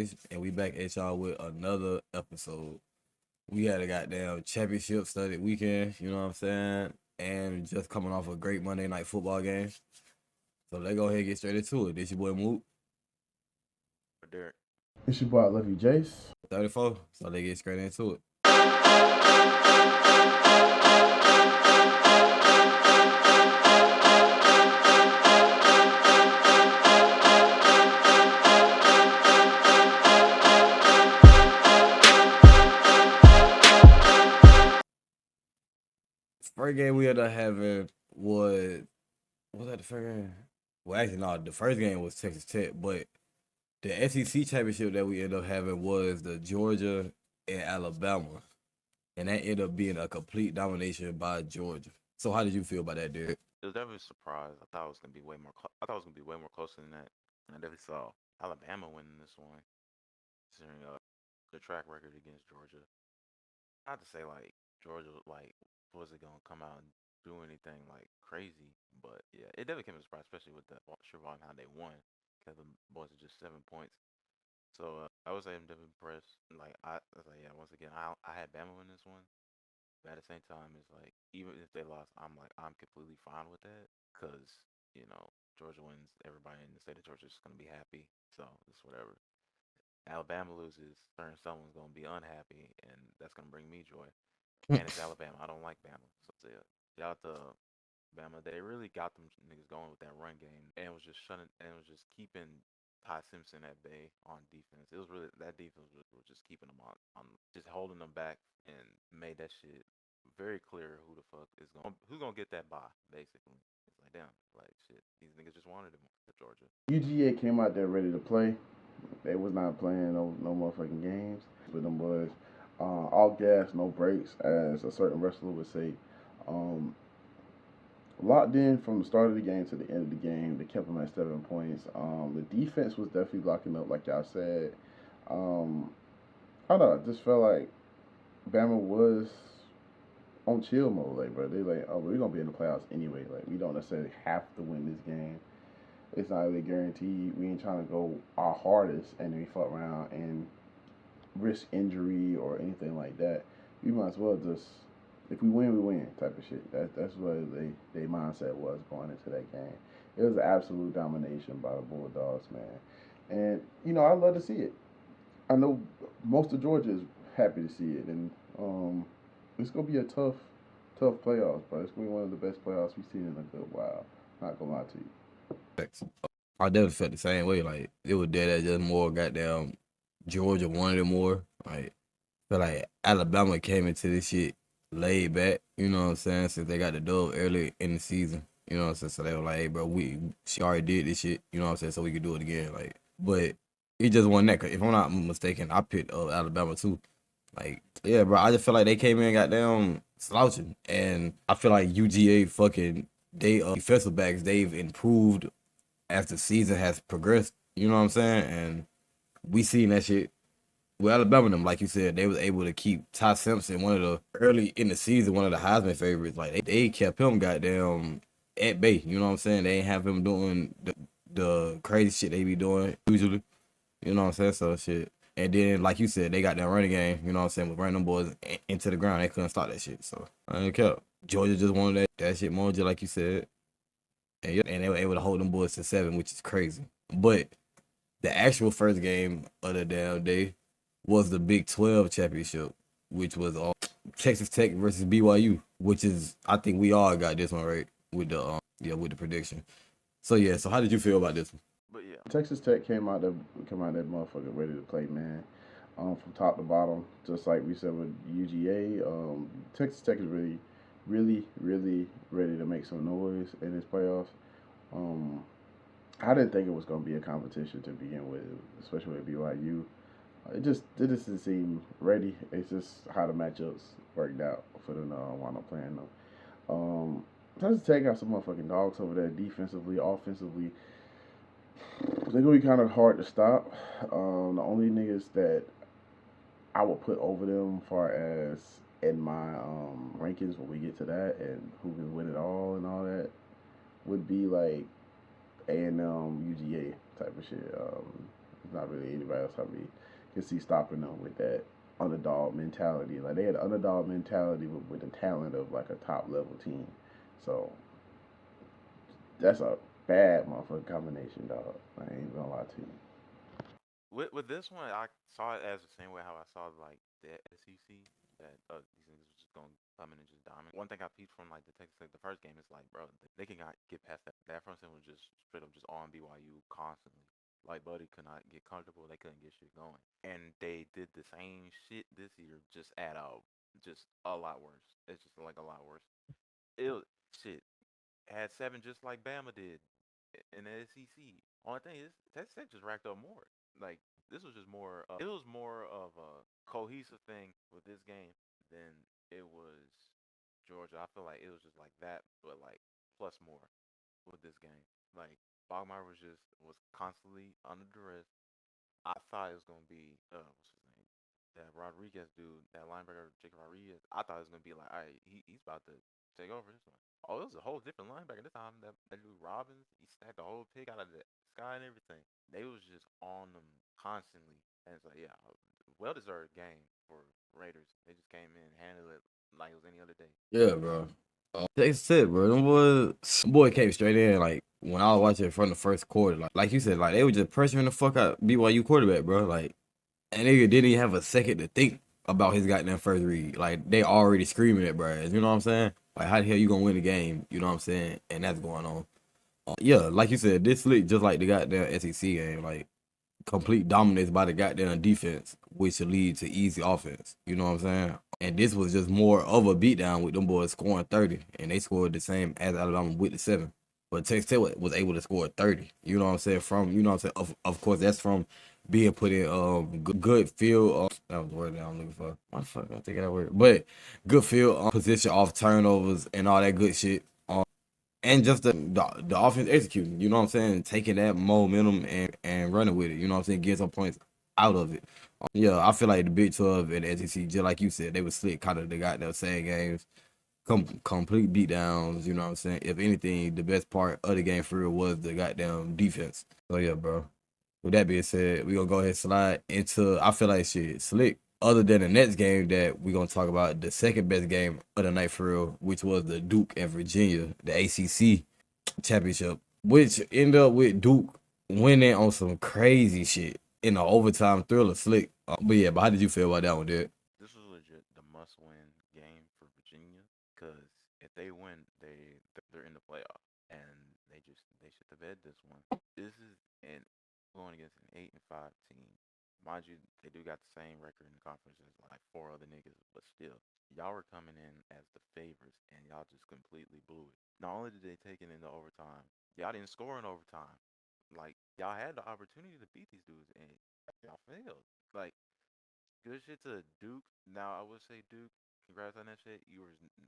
Chase, and we back at y'all with another episode. We had a goddamn championship studded weekend, you know what I'm saying? And just coming off a great Monday night football game. So let's go ahead and get straight into it. This your boy Moot, Derek. It's your boy, I love you, Jace. 34. So let's get straight into it. First game we ended up having was that the first game? Well, actually, no, the first game was Texas Tech, but the ACC Championship that we ended up having was the Georgia and Alabama, and that ended up being a complete domination by Georgia. So how did you feel about that, Derek? It was definitely a surprise. I thought it was gonna be way more. I thought it was gonna be way more closer than that. I definitely saw Alabama winning this one, considering the track record against Georgia. Not to say like Georgia was it gonna come out and do anything like crazy, but yeah, it definitely came as a surprise, especially with the sure on how they won. Because the boys are just 7 points. So I would say I'm definitely impressed. Like I was like, yeah, once again, I had Bama in this one. But at the same time, it's like even if they lost, I'm completely fine with that because Georgia wins, everybody in the state of Georgia is gonna be happy. So it's whatever. Alabama loses, certain someone's gonna be unhappy, and that's gonna bring me joy. And it's Alabama. I don't like Bama, so yeah, shout out to Bama. They really got them niggas going with that run game, and it was just keeping Ty Simpson at bay on defense. It was really that defense was just keeping them on just holding them back and made that shit very clear who's gonna get that bye basically. It's like damn, like shit, these niggas just wanted him to Georgia. UGA came out there ready to play. They was not playing no motherfucking games with them boys. All gas, no brakes, as a certain wrestler would say. Um, Locked in from the start of the game to the end of the game. They kept them at 7 points. The defense was definitely locking up, like y'all said. I don't know. I just felt like Bama was on chill mode. Like, bro, they like, oh, we're gonna be in the playoffs anyway. Like, we don't necessarily have to win this game. It's not really guaranteed. We ain't trying to go our hardest and then we fuck around and risk injury or anything like that. We might as well just, if we win, we win type of shit. That's what their mindset was going into that game. It was an absolute domination by the Bulldogs, man. And I love to see it. I know most of Georgia is happy to see it, and it's gonna be a tough playoffs, but it's gonna be one of the best playoffs we've seen in a good while. Not gonna lie to you. I definitely felt the same way. Like it was dead at just more goddamn Georgia wanted it more. Like feel like Alabama came into this shit laid back, you know what I'm saying, since they got the dub early in the season. You know what I'm saying? So they were like, hey bro, she already did this shit, you know what I'm saying, so we could do it again. Like, but it just wasn't that. 'Cause if I'm not mistaken, I picked Alabama too. Like, yeah, bro, I just feel like they came in goddamn slouching. And I feel like UGA fucking they defensive backs, they've improved as the season has progressed, you know what I'm saying? And we seen that shit with Alabama. Them, like you said, they was able to keep Ty Simpson, one of the early in the season, one of the Heisman favorites. Like they kept him goddamn at bay. You know what I'm saying? They ain't have him doing the crazy shit they be doing usually. You know what I'm saying? So shit. And then, like you said, they got that running game. You know what I'm saying? With running them boys into the ground, they couldn't stop that shit. So I ain't care. Georgia just wanted that shit more, just like you said. And they were able to hold them boys to 7, which is crazy. But the actual first game of the damn day was the Big 12 championship, which was Texas Tech versus BYU, which is, I think we all got this one right with the prediction. So yeah, so how did you feel about this one? But yeah, Texas Tech came out that motherfucker ready to play, man. From top to bottom, just like we said with UGA. Texas Tech is really ready to make some noise in this playoffs. I didn't think it was going to be a competition to begin with, especially with BYU. It didn't seem ready. It's just how the matchups worked out for them to wind up playing them. Texas Tech got some motherfucking dogs over there defensively, offensively. They're going to be kind of hard to stop. The only niggas that I would put over them far as in my rankings when we get to that and who can win it all and all that would be like A&M, UGA type of shit. not really anybody else I mean can see stopping them with that underdog mentality. Like they had an underdog mentality with the talent of like a top level team. So that's a bad motherfucking combination, dog. I ain't gonna lie to you. With this one, I saw it as the same way how I saw like the SEC that these niggas was just gonna come in and just dominate. One thing I peeped from like the Texas like the first game is like, bro, they can not get past that. That front seven was just straight up just on BYU constantly. Like Buddy could not get comfortable. They couldn't get shit going, and they did the same shit this year, just at just a lot worse. It's just like a lot worse. It was, shit had seven just like Bama did in the SEC. Only thing is Texas Tech just racked up more. Like this was just more. It was more of a cohesive thing with this game than it was Georgia. I feel like it was just like that, but like plus more with this game. Like Bogmeyer was constantly under duress. I thought it was gonna be what's his name? That Rodriguez dude, that linebacker Jacob Rodriguez. I thought it was gonna be like, all right, he's about to take over this one. Oh, it was a whole different linebacker this time. That dude Robbins, he stacked the whole pick out of the sky and everything. They was just on them constantly, and it's like, yeah, well deserved game for Raiders. They just came in, handled it like it was any other day. Yeah, bro. They said, bro, them boy came straight in. Like when I was watching it from the first quarter, like you said, like they were just pressuring the fuck out BYU quarterback, bro. Like, and nigga didn't even have a second to think about his goddamn first read. Like they already screaming at Brad. You know what I'm saying? Like how the hell you gonna win the game? You know what I'm saying? And that's going on. Yeah, like you said, this league just like the goddamn SEC game. Like complete dominance by the goddamn defense, which should lead to easy offense. You know what I'm saying? And this was just more of a beatdown with them boys scoring 30, and they scored the same as Alabama with the 7. But Texas Tech was able to score 30. You know what I'm saying? From you know what I'm saying? Of course, that's from being put in good field. That was the word that I'm looking for. Why the fuck I think of that word? But good field position off turnovers and all that good shit. And just the offense executing, you know what I'm saying? Taking that momentum and running with it, you know what I'm saying? Get some points out of it. Yeah, I feel like the Big 12 and the SEC, just like you said, they were slick, kind of they got their same games, complete beatdowns, you know what I'm saying? If anything, the best part of the game for real was the goddamn defense. So yeah, bro. With that being said, we're gonna go ahead and slide into I feel like shit slick. Other than the next game that we're gonna talk about, the second best game of the night for real, which was the Duke and Virginia, the ACC Championship, which ended up with Duke winning on some crazy shit in the overtime thriller slick. But how did you feel about that one, dude? This was legit the must-win game for Virginia because if they win, they're in the playoff, and they shit the bed this one. This is and going against an 8-5 team. Mind you, they do got the same record in the conference as like four other niggas, but still, y'all were coming in as the favorites, and y'all just completely blew it. Not only did they take it into overtime, y'all didn't score in overtime. Like y'all had the opportunity to beat these dudes, and y'all failed. Like good shit to Duke. Now I would say Duke. Congrats on that shit.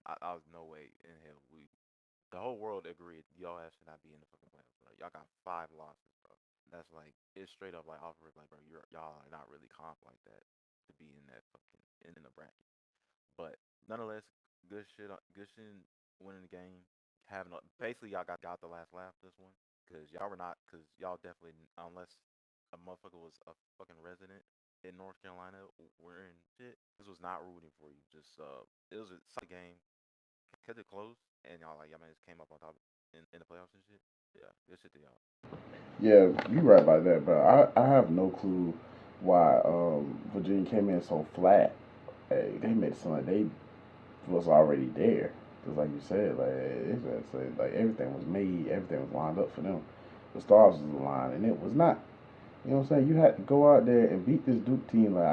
I was no way in hell. The whole world agreed y'all should not be in the fucking playoffs. Bro. Y'all got 5 losses, bro. That's like it's straight up like off rip, like bro, y'all are not really comp like that to be in that fucking in the bracket. But nonetheless, good shit. Good shit. Winning the game. Basically y'all got the last laugh this one because y'all were not because y'all definitely unless a motherfucker was a fucking resident in North Carolina wearing shit. This was not rooting for you. Just it was a solid game. Kept it close, and y'all man just came up on top in the playoffs and shit. Yeah, good shit to y'all. Yeah, you right about that, but I have no clue why Virginia came in so flat. Hey, they made it sound like they was already there. Cause like you said, like everything was made, everything was lined up for them. The stars was aligned, and it was not. You know what I'm saying? You had to go out there and beat this Duke team. Like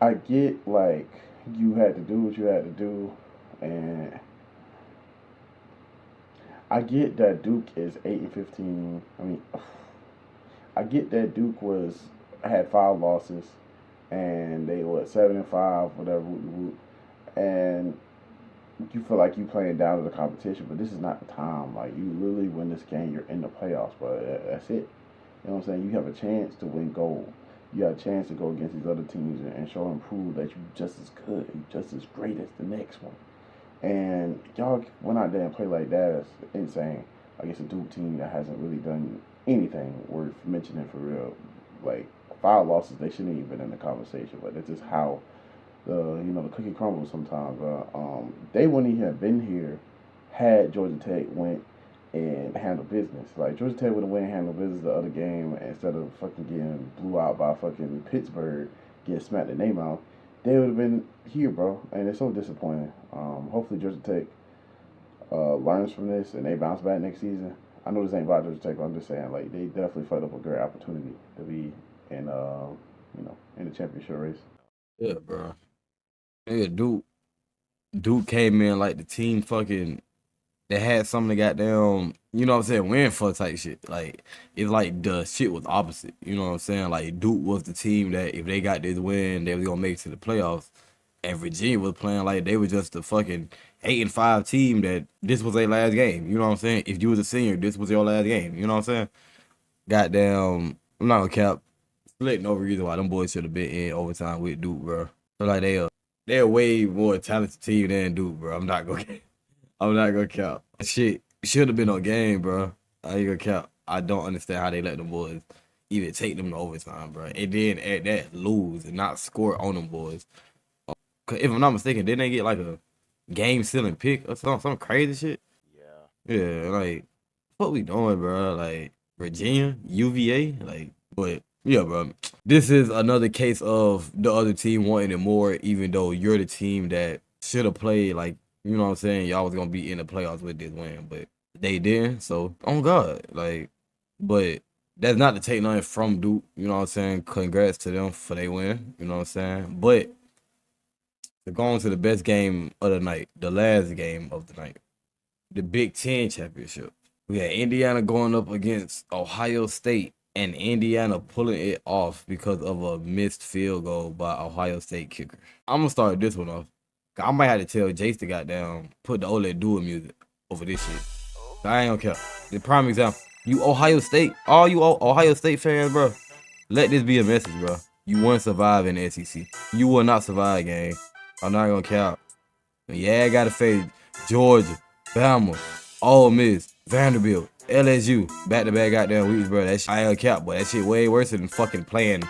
I get, like you had to do what you had to do, and I get that Duke is 8-15. I mean, I get that Duke had 5 losses, and they were 7-5, whatever, and you feel like you playing down to the competition, but this is not the time. Like you literally win this game, you're in the playoffs, but that's it. You know what I'm saying? You have a chance to win gold. You have a chance to go against these other teams and show and prove that you're just as good, you're just as great as the next one. And y'all went out there and played like that. It's insane. Like it's a Duke team that hasn't really done anything worth mentioning for real. Like 5 losses, they shouldn't even been in the conversation. But it's just how the cookie crumbles sometimes. They wouldn't even have been here had Georgia Tech went and handled business. Like Georgia Tech would have went and handled business the other game instead of fucking getting blew out by fucking Pittsburgh, getting smacked in their mouth. They would have been here, bro, and it's so disappointing. Hopefully Georgia Tech learns from this and they bounce back next season. I know this ain't about Georgia Tech, but I'm just saying like they definitely fucked up a great opportunity to be in in the championship race. Yeah, bro. Yeah, Duke came in like the team fucking that had something to goddamn, you know what I'm saying, win for type shit. Like, it's like the shit was opposite. You know what I'm saying? Like, Duke was the team that if they got this win, they was gonna make it to the playoffs. And Virginia was playing like they were just a fucking 8-5 team that this was their last game. You know what I'm saying? If you was a senior, this was your last game. You know what I'm saying? Goddamn, I'm not gonna cap. Split no reason why them boys should have been in overtime with Duke, bro. Feel like they're a way more talented team than Duke, bro. I'm not gonna count. Shit should have been on game, bro. I ain't gonna count. I don't understand how they let them boys even take them to overtime, bro. And then at that lose and not score on them boys. 'Cause if I'm not mistaken, didn't they get like a game sealing pick or some crazy shit? Yeah. Yeah, like what we doing, bro? Like Virginia, UVA, like, but yeah, bro. This is another case of the other team wanting it more, even though you're the team that should have played like, you know what I'm saying, y'all was gonna be in the playoffs with this win, but they didn't. So on God, like, but that's not to take nothing from Duke. You know what I'm saying? Congrats to them for they win. You know what I'm saying? But to go on to the best game of the night, the last game of the night, the Big Ten Championship. We had Indiana going up against Ohio State, and Indiana pulling it off because of a missed field goal by Ohio State kicker. I'm gonna start this one off. I might have to tell Jace to goddamn put the Ole Dua music over this shit. I ain't gonna care. The prime example, you Ohio State, all you Ohio State fans, bro, let this be a message, bro. You won't survive in the SEC. You will not survive, gang. I'm not gonna count. Yeah, I gotta face Georgia, Bama, Ole Miss, Vanderbilt, LSU, back-to-back goddamn weeks, bro. That shit, I ain't cap, but that shit way worse than fucking playing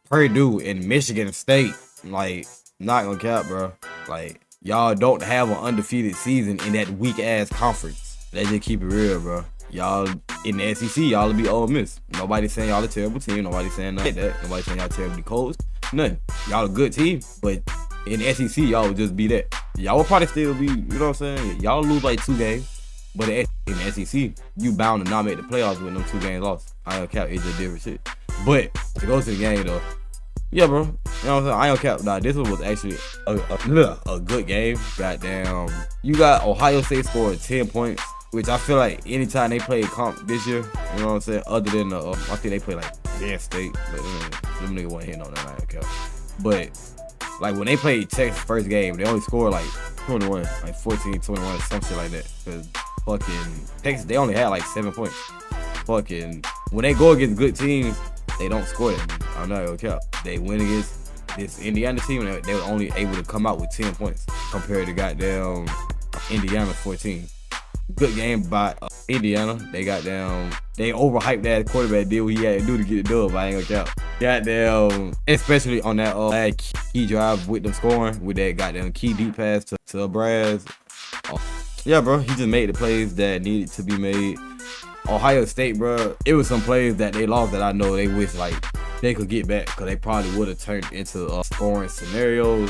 Purdue and Michigan State. Like, not gonna cap, bro. Like, y'all don't have an undefeated season in that weak-ass conference. Let's just keep it real, bro. Y'all in the SEC, y'all will be Ole Miss. Nobody saying y'all a terrible team. Nobody saying nothing like that. Nobody saying y'all terribly coached. Nothing. Y'all a good team, but in the SEC, y'all would just be that. Y'all would probably still be, you know what I'm saying? Y'all lose like 2 games, but in the SEC, you bound to not make the playoffs with them 2 games lost. I don't cap, it's just different shit. But to go to the game though, yeah, bro. You know what I'm saying? I don't cap. Nah, this one was actually a good game. Goddamn. You got Ohio State scoring 10 points, which I feel like anytime they played comp this year, you know what I'm saying? Other than I think they played like Penn State, but them niggas wasn't hitting on that. I don't cap. But like when they played Texas first game, they only scored like 21, like 14, 21, some shit like that. Cause fucking Texas, they only had like 7 points. Fucking when they go against good teams, they don't score that. I'm not gonna count. They win against this Indiana team, and they were only able to come out with 10 points compared to goddamn Indiana 14. Good game by Indiana. They overhyped that quarterback, did what he had to do to get it done, but I ain't gonna count. Goddamn, especially on that key drive with them scoring, with that goddamn key deep pass to Brass. Yeah, bro, he just made the plays that needed to be made. Ohio State, bro, it was some plays that they lost that I know they wish like they could get back, because they probably would have turned into scoring scenarios.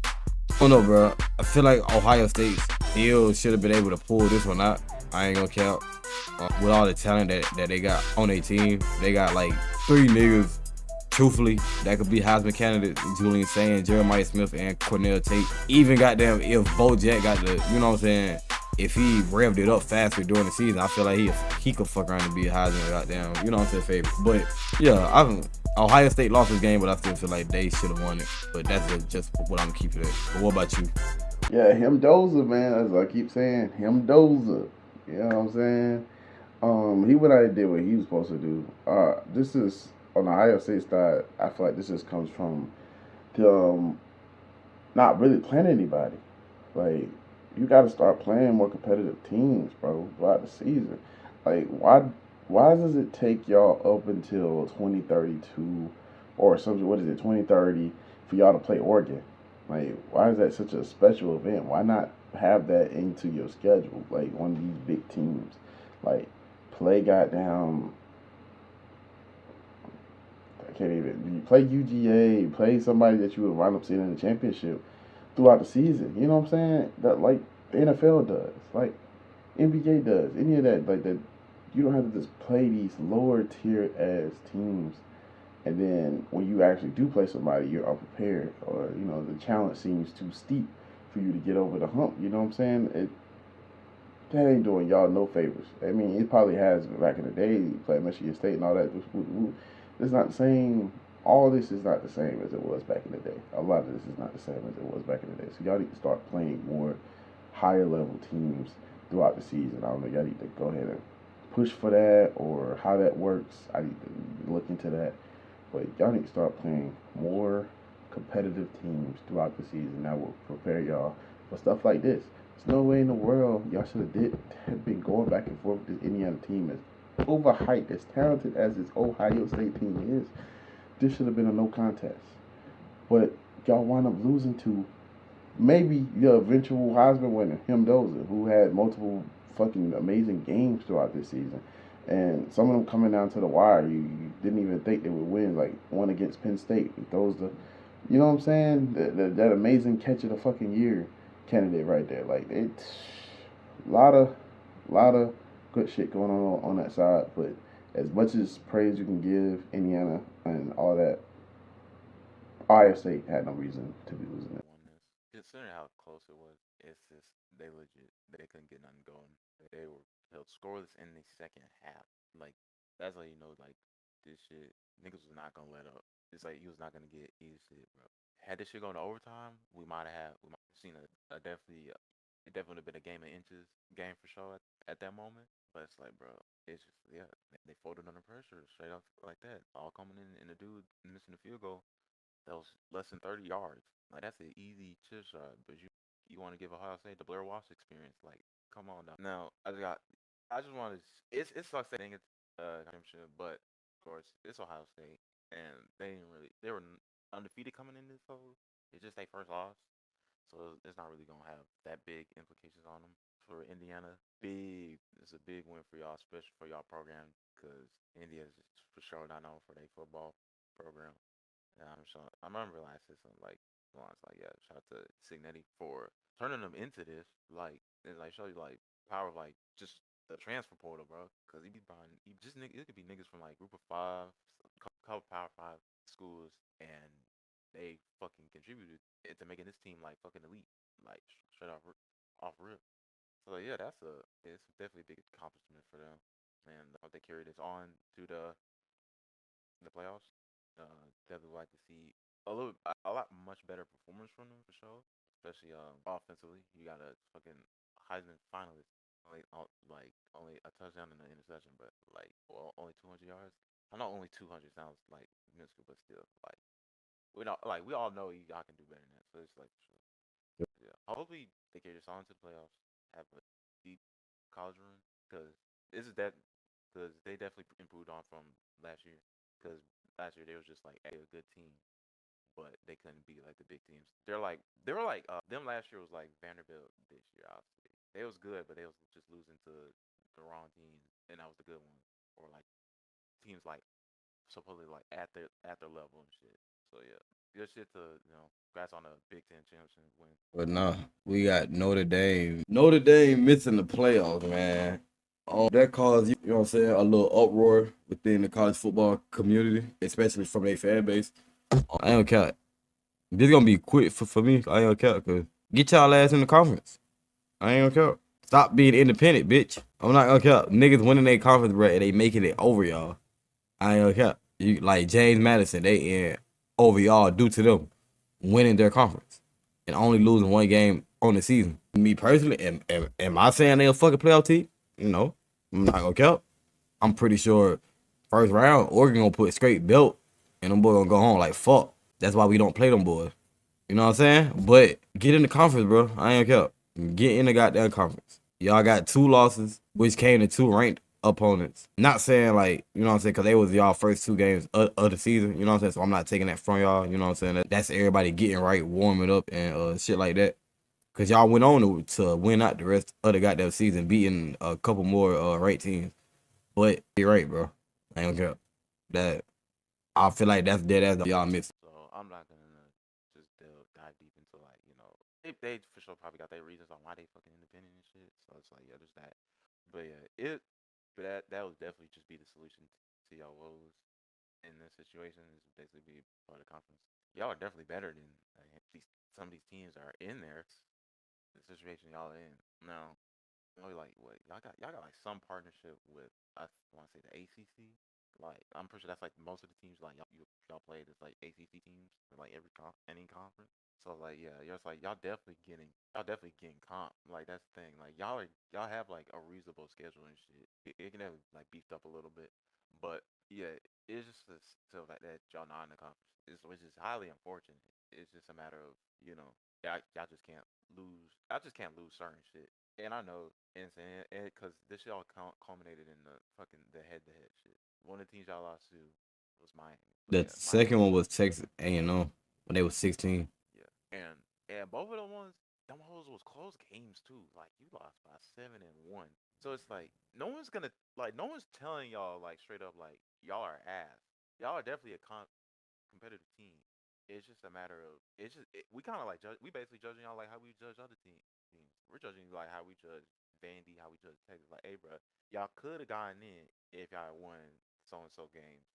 I don't know, bro. I feel like Ohio State still should have been able to pull this one out. I ain't gonna count. With all the talent that they got on their team, they got like 3 niggas, truthfully, that could be Heisman candidates: Julian Sand, Jeremiah Smith, and Cornell Tate. Even goddamn, if Bo Jack got the, you know what I'm saying, if he revved it up faster during the season, I feel like he could fuck around and be a Heisman goddamn, you know what I'm saying, favorite. But yeah, Ohio State lost this game, but I still feel like they should have won it. But that's just what I'm keeping it. But what about you? Yeah, him Doza, man. As I keep saying, him Doza. You know what I'm saying? He went out and did what he was supposed to do. This is on the Ohio State side. I feel like this just comes from them not really playing anybody. Like, you got to start playing more competitive teams, bro, throughout the season. Like, why why does it take y'all up until 2032 or something? What is it, 2030 for y'all to play Oregon? Like, why is that such a special event? Why not have that into your schedule? Like, one of these big teams, like, play goddamn. I can't even. You play UGA, play somebody that you would wind up seeing in the championship throughout the season. You know what I'm saying? That like the NFL does, like NBA does, any of that, like that. You don't have to just play these lower tier as teams, and then when you actually do play somebody, you're unprepared, or the challenge seems too steep for you to get over the hump. You know what I'm saying? That ain't doing y'all no favors. I mean, it probably has back in the day, you play Michigan State and all that. It's not the same. All this is not the same as it was back in the day. A lot of this is not the same as it was back in the day. So y'all need to start playing more higher level teams throughout the season. I don't know. Y'all need to go ahead and push for that, or how that works. I need to look into that. But y'all need to start playing more competitive teams throughout the season. That will prepare y'all for stuff like this. There's no way in the world y'all should have been going back and forth with this Indiana team as overhyped, as talented as this Ohio State team is. This should have been a no contest. But y'all wind up losing to maybe the eventual Heisman winner, Mendoza, who had multiple fucking amazing games throughout this season. And some of them coming down to the wire, you didn't even think they would win. Like one against Penn State, he throws you know what I'm saying? That amazing catch of the fucking year candidate right there. Like it's lot of good shit going on that side. But as much as praise you can give Indiana and all that, Ohio State had no reason to be losing it. Considering how close it was, it's just they legit they couldn't get nothing going. They were held scoreless in the second half. Like that's how you know like this shit niggas was not gonna let up. It's like he was not gonna get easy shit, bro. Had this shit gone to overtime, we might have seen a definitely it definitely would have been a game of inches game for sure at that moment. But it's like, bro, it's just yeah, they folded under pressure straight up like that, all coming in and the dude missing the field goal that was less than 30 yards. Like that's an easy chip shot, but you want to give Ohio State the Blair Walsh experience. Like, come on now. Now I just want to. It sucks saying it's championship, but of course it's Ohio State, and they were undefeated coming in this hole. It's just their first loss, so it's not really gonna have that big implications on them. For Indiana, it's a big win for y'all, especially for y'all program, because India is for sure not known for their football program. Yeah, I'm sure. I remember I said something like, once, like, yeah, shout out to Cincinnati for turning them into this. Like, it like show you like power of like just the transfer portal, bro. Because he be buying, he just it could be niggas from like Group of Five, couple Power Five schools, and they fucking contributed to making this team like fucking elite, like straight off rip. So yeah, it's definitely a big accomplishment for them, and I hope they carry this on to the playoffs. Definitely like to see a lot much better performance from them for sure, especially offensively. You got a fucking Heisman finalist, only a touchdown and an interception, but like well, only 200 yards. I know only 200 sounds like minuscule, but still like we all know y'all can do better than that. So it's like sure. Yeah. Hopefully they carry this on to the playoffs, have a deep college run because this is that because they definitely improved on from last year. Because last year they was just like a good team, but they couldn't beat like the big teams. They were like them last year was like Vanderbilt this year. Obviously, they was good, but they was just losing to the wrong teams, and that was the good ones, or like teams like supposedly like at their level and shit. So yeah, good shit to congrats on the Big Ten championship win. But nah, we got Notre Dame. Notre Dame missing the playoffs, man. That caused, you know what I'm saying, a little uproar within the college football community, especially from their fan base. I ain't gonna count. This gonna be quick for me. I ain't gonna count, cause get y'all ass in the conference. I ain't gonna count. Stop being independent, bitch. I'm not gonna count. Niggas winning their conference, bro, and they making it over y'all. I ain't gonna count. You like James Madison, they in over y'all due to them winning their conference and only losing one game on the season. Me personally, am I saying they a fucking playoff team? No, I'm not gonna count. I'm pretty sure first round Oregon gonna put straight belt and them boys gonna go home like fuck. That's why we don't play them boys. You know what I'm saying? But get in the conference, bro. I ain't count. Get in the goddamn conference. Y'all got 2 losses, which came to 2 ranked opponents. Not saying like, you know what I'm saying, because they was y'all first 2 games of the season, you know what I'm saying? So I'm not taking that from y'all, you know what I'm saying? That's everybody getting right, warming up and shit like that. Because y'all went on to win out the rest of the goddamn season, beating a couple more ranked teams. But you're right, bro. I ain't gonna care. That I feel like that's dead as y'all missed. So I'm not gonna just dive deep into like, they for sure probably got their reasons on why they fucking independent and shit. So it's like, yeah, there's that. But yeah, but that would definitely just be the solution to y'all woes in this situation, is basically be part of the conference. Y'all are definitely better than like, some of these teams are in there. The situation y'all are in now. Like what y'all got like some partnership with, I want to say, the ACC. Like I'm pretty sure that's like most of the teams like y'all played as like ACC teams for like any conference. So like yeah, y'all definitely getting comp. Like that's the thing. Like y'all have like a reasonable schedule and shit. It can have like beefed up a little bit, but yeah, it's just still like that y'all not in the conference, which is highly unfortunate. It's just a matter of y'all just can't lose. I just can't lose certain shit. And I know, and because this shit all culminated in the head-to-head shit. One of the teams y'all lost to was Miami. But The yeah, second one was Texas A&M when they was 16. yeah, and both of them ones, them hoes was close games too. Like you lost by 7-1. So it's like no one's telling y'all like straight up like y'all are ass. Y'all are definitely a competitive team. It's just a matter of we kind of like we basically judging y'all like how we judge other teams. We're judging you like how we judge Vandy, how we judge Texas. Like, hey, bro, y'all could have gotten in if y'all had won so and so games.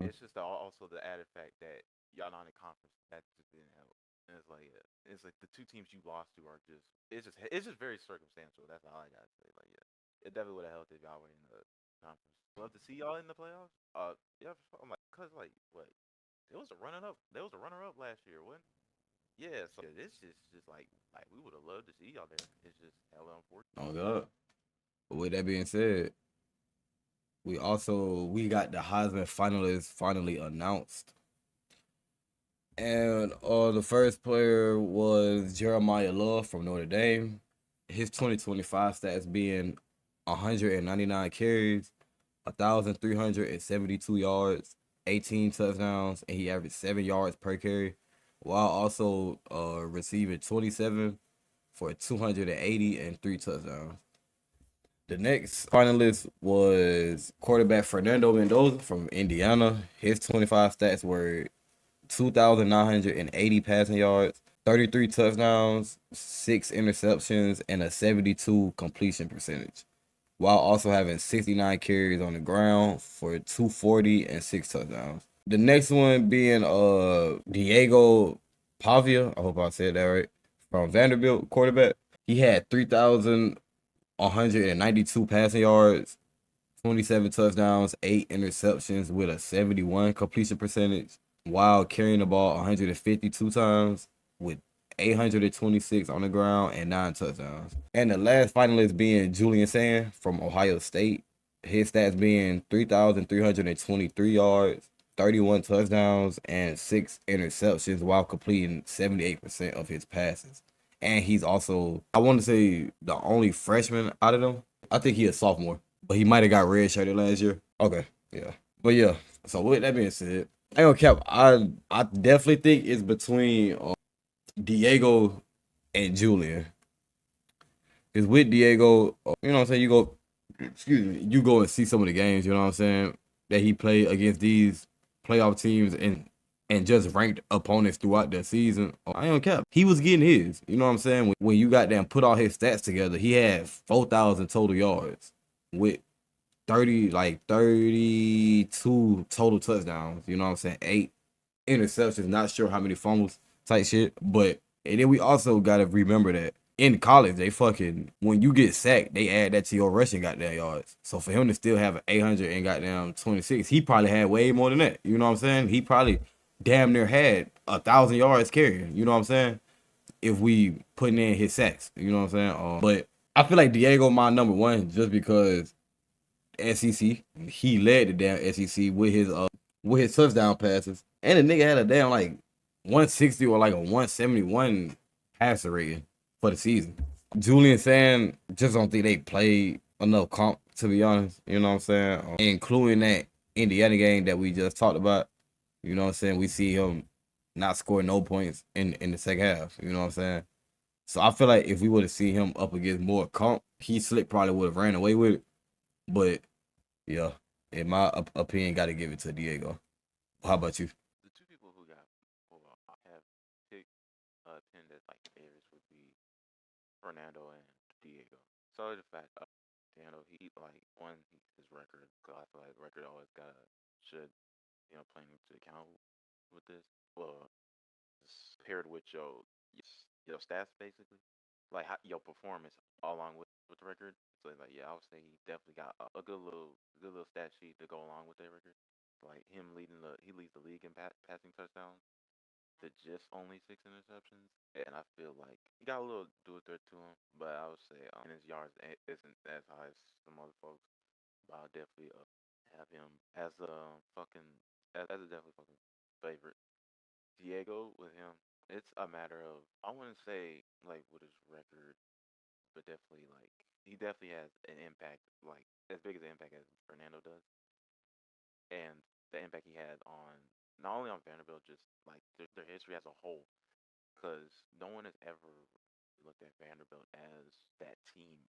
It's just also the added fact that y'all not in conference. That just didn't help. And it's like, yeah, it's like the 2 teams you lost to are just it's just very circumstantial. That's all I gotta say. Like, yeah, it definitely would have helped if y'all were in the conference. Love to see y'all in the playoffs. Yeah, I'm like, cause like what? It was a runner up. There was a runner up last year, wasn't? Yeah, so this is just like we would have loved to see y'all there. It's just hella unfortunate. Oh God. But with that being said, we got the Heisman finalists finally announced. And the first player was Jeremiah Love from Notre Dame. His 2025 stats being 199 carries, 1,372 yards, 18 touchdowns, and he averaged 7 yards per carry, while also receiving 27 for 280 and 3 touchdowns. The next finalist was quarterback Fernando Mendoza from Indiana. His 25 stats were 2,980 passing yards, 33 touchdowns, 6 interceptions, and a 72 completion percentage, while also having 69 carries on the ground for 240 and 6 touchdowns. The next one being Diego Pavia, I hope I said that right, from Vanderbilt, quarterback. He had 3,192 passing yards, 27 touchdowns, 8 interceptions with a 71 completion percentage, while carrying the ball 152 times with 826 on the ground and 9 touchdowns. And the last finalist being Julian Sand from Ohio State. His stats being 3,323 yards, 31 touchdowns, and 6 interceptions while completing 78% of his passes. And he's also, I want to say, the only freshman out of them. I think he's a sophomore, but he might have got redshirted last year. Okay, yeah. But yeah, so with that being said, I ain't gonna cap. I definitely think it's between Diego and Julian. Because with Diego, you know what I'm saying, you go and see some of the games, you know what I'm saying, that he played against these playoff teams and just ranked opponents throughout the season. I ain't gonna cap. He was getting his. You know what I'm saying? When you got them put all his stats together, he had 4,000 total yards with 32 total touchdowns. You know what I'm saying? 8 interceptions. Not sure how many fumbles type shit. But and then we also gotta remember that in college, they fucking, when you get sacked, they add that to your rushing goddamn yards. So for him to still have an 800 and goddamn 26, he probably had way more than that. You know what I'm saying? He probably damn near had 1,000 yards carrying. You know what I'm saying? If we putting in his sacks, you know what I'm saying? But I feel like Diego my number one just because SEC, he led the damn SEC with his touchdown passes, and the nigga had a damn like 160 or like a 171 passer rating for the season. Julian Sand, just don't think they played enough comp to be honest. You know what I'm saying? Including that Indiana game that we just talked about. You know what I'm saying? We see him not score no points in the second half. You know what I'm saying? So I feel like if we would have seen him up against more comp, he slick probably would have ran away with it. But yeah, in my opinion, got to give it to Diego. How about you? The two people who got I have picked pinned as like favorites would be Fernando and Diego. So the fact Fernando, he like one his record. Cause I feel like the record always got should playing into account with this. Well, paired with your stats basically, like your performance along with the record. So like yeah, I would say he definitely got a good little stat sheet to go along with that record. Like him he leads the league in passing touchdowns to just only 6 interceptions, and I feel like he got a little do it there to him. But I would say in his yards isn't as high as some other folks. But I'll definitely have him as a fucking as a definitely fucking favorite. Diego with him, it's a matter of I wouldn't say like with his record, but definitely like he definitely has an impact like as big as an impact as Fernando does, and the impact he had on not only on Vanderbilt, just like their history as a whole, because no one has ever looked at Vanderbilt as that team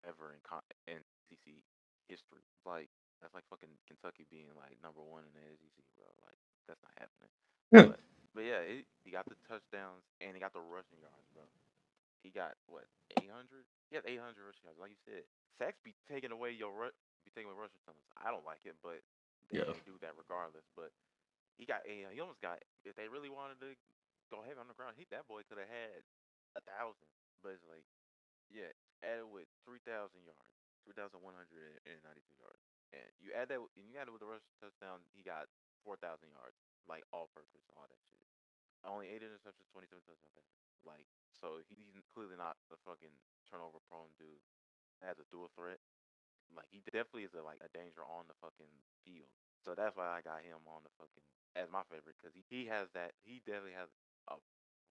ever in ACC history. Like that's like fucking Kentucky being like number one in the ACC, bro. Like that's not happening. Yeah. But yeah, he got the touchdowns and he got the rushing yards, bro. He got what 800? He has 800 rushing yards, like you said. Sacks be taking away be taking away rushing tunnels. I don't like it, but Yeah. they do that regardless. But he almost got if they really wanted to go heavy on the ground, that boy could have had 1,000. But it's like yeah, added with 3,000 yards, 3,192 yards, and you add it with the rush touchdown, he got 4,000 yards, like all purpose, all that shit. Only 8 interceptions, 27 touchdown passes. Like so, he's clearly not a fucking turnover prone dude. Has a dual threat. Like he definitely is like a danger on the fucking field. So that's why I got him on the fucking as my favorite because he has that. He definitely has a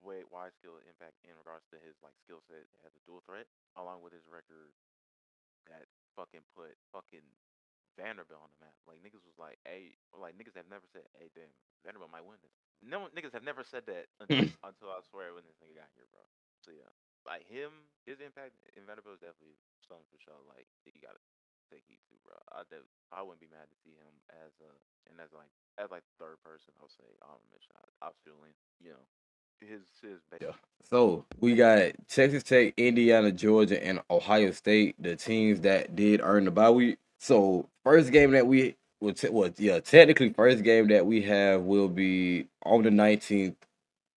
way wide skill impact in regards to his like skill set as a dual threat, along with his record that fucking put fucking Vanderbilt on the map. Like niggas was like, hey, like niggas have never said, hey, damn, Vanderbilt might win this. No niggas have never said that until I swear when this nigga got here, bro. So yeah, like his impact in Vanderbilt is definitely something for sure. Like you gotta take heed to, bro. I wouldn't be mad to see him as as like third person. I'll say honorable mention. I was feeling his Yeah. So we got Texas Tech, Indiana, Georgia, and Ohio State, the teams that did earn the bye week. So first game that we technically first game that we have will be on the 19th,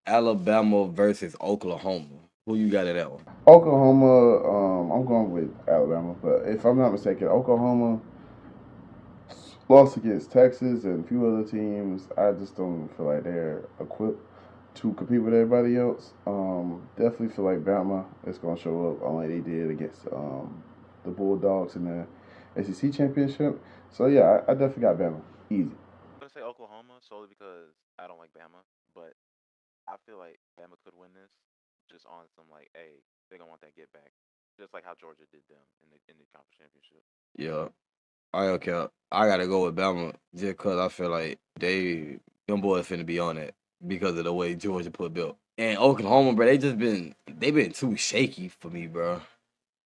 Alabama versus Oklahoma. Who you got in that one? Oklahoma, I'm going with Alabama, but if I'm not mistaken, Oklahoma lost against Texas and a few other teams. I just don't feel like they're equipped to compete with everybody else. Definitely feel like Bama is going to show up like they did against the Bulldogs in the ACC Championship. So yeah, I definitely got Bama. Easy. I'm gonna say Oklahoma solely because I don't like Bama, but I feel like Bama could win this just on some like, hey, they gonna want that get back, just like how Georgia did them in the conference championship. Yeah, I don't care. I gotta go with Bama just cause I feel like them boys finna be on it because of the way Georgia put built. And Oklahoma, bro, they been too shaky for me, bro.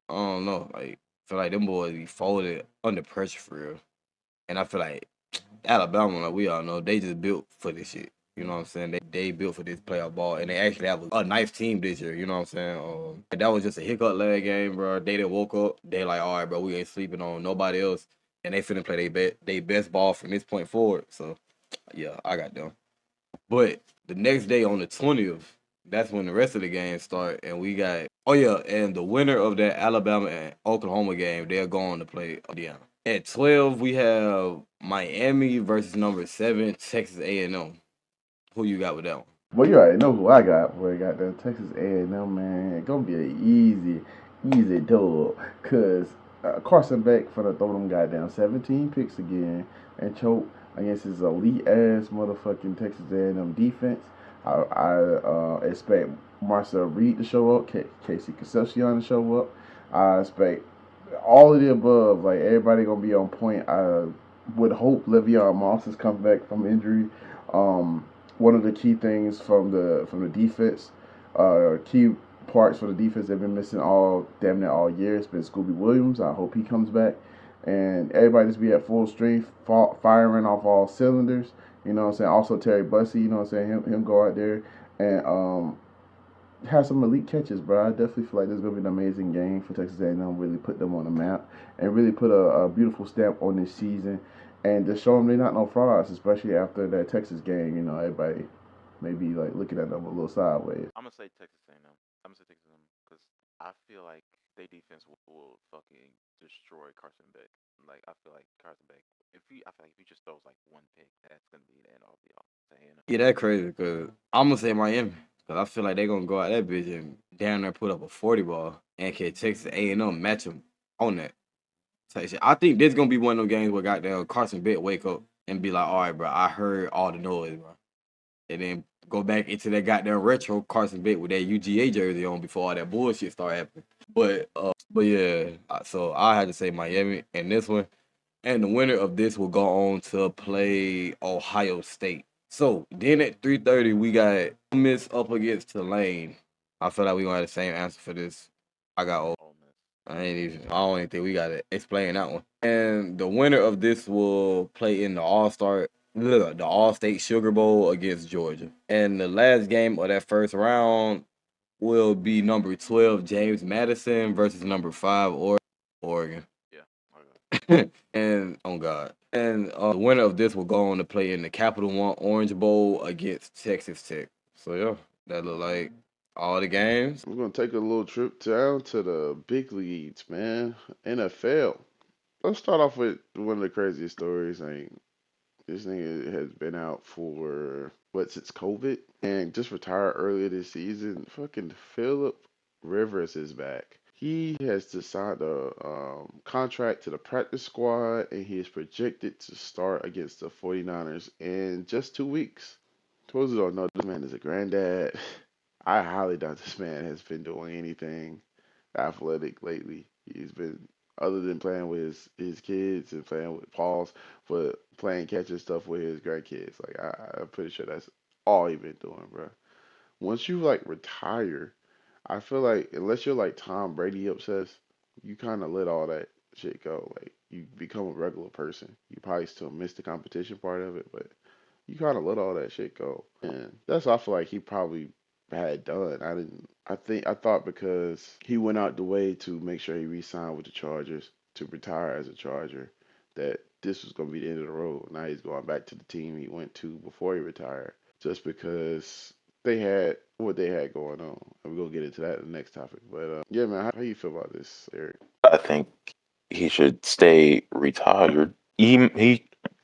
I don't know. Like, feel like them boys be folded under pressure for real. And I feel like Alabama, like we all know, they just built for this shit. You know what I'm saying? They built for this playoff ball, and they actually have a nice team this year. You know what I'm saying? That was just a hiccup leg game, bro. They didn't woke up. They like, all right, bro, we ain't sleeping on nobody else, and they finna play they best ball from this point forward. So, yeah, I got them. But the next day on the 20th, that's when the rest of the games start, and we got and the winner of that Alabama and Oklahoma game, they're going to play Indiana. At 12, we have Miami versus number 7 Texas A&M. Who you got with that one? Well, you already know who I got. Boy, got the Texas A&M, man. It's gonna be an easy dub. Cause Carson Beck for the throw them goddamn 17 picks again and choke against his elite ass motherfucking Texas A&M defense. I expect Marcel Reed to show up, Casey Concepcion to show up. I expect all of the above. Like everybody gonna be on point. I would hope Le'Veon Moss has come back from injury. One of the key things from the defense, key parts for the defense they've been missing all damn near all year. It's been Scooby Williams. I hope he comes back, and everybody just be at full strength, firing off all cylinders. You know what I'm saying? Also Terry Bussey. You know what I'm saying? Him go out there and have some elite catches, bro. I definitely feel like this is gonna be an amazing game for Texas A&M. Really put them on the map and really put a beautiful stamp on this season, and just show them they're not no frauds, especially after that Texas game. You know, everybody maybe like looking at them a little sideways. I'm gonna say Texas A&M. I'm gonna say Texas A&M because I feel like their defense will fucking destroy Carson Beck. Like I feel like Carson Beck, I feel like if he just throws like one pick, that's gonna be the end all be all. Saying Yeah, that crazy because I'm gonna say Miami because I feel like they're gonna go out that bitch and down there put up a 40 ball and can Texas A&M match them on that type shit. I think this gonna be one of those games where goddamn Carson Bit wake up and be like, all right, bro, I heard all the noise, bro, and then go back into that goddamn retro Carson Bit with that UGA jersey on before all that bullshit start happening. But yeah, so I had to say Miami and this one. And the winner of this will go on to play Ohio State. So then at 3:30 we got Miss up against Tulane. I feel like we gonna have the same answer for this. I got Ole. Ole Miss. I don't even think we gotta explain that one. And the winner of this will play in the All State Sugar Bowl against Georgia. And the last game of that first round will be number 12 James Madison versus number 5 Oregon. Yeah. Okay. And oh God. And the winner of this will go on to play in the Capital One Orange Bowl against Texas Tech. So yeah, that look like all the games. We're gonna take a little trip down to the big leagues, man. NFL. Let's start off with one of the craziest stories. Like this nigga has been out for what since COVID and just retired earlier this season. Fucking Philip Rivers is back. He has just signed a contract to the practice squad and he is projected to start against the 49ers in just 2 weeks. Those who don't know, this man is a granddad. I highly doubt this man has been doing anything athletic lately. He's been other than playing with his kids and playing with Pauls, but playing catch and stuff with his grandkids. Like I'm pretty sure that's all he been doing, bro. Once you like retire, I feel like unless you're like Tom Brady obsessed, you kind of let all that shit go. Like you become a regular person. You probably still miss the competition part of it, but you kind of let all that shit go. And that's what I feel like he probably had done. I didn't. I thought because he went out the way to make sure he re-signed with the Chargers to retire as a Charger, that this was gonna be the end of the road. Now he's going back to the team he went to before he retired, just because they had what they had going on. And we're gonna get into that in the next topic. But yeah, man, how you feel about this, Eric? I think he should stay retired. He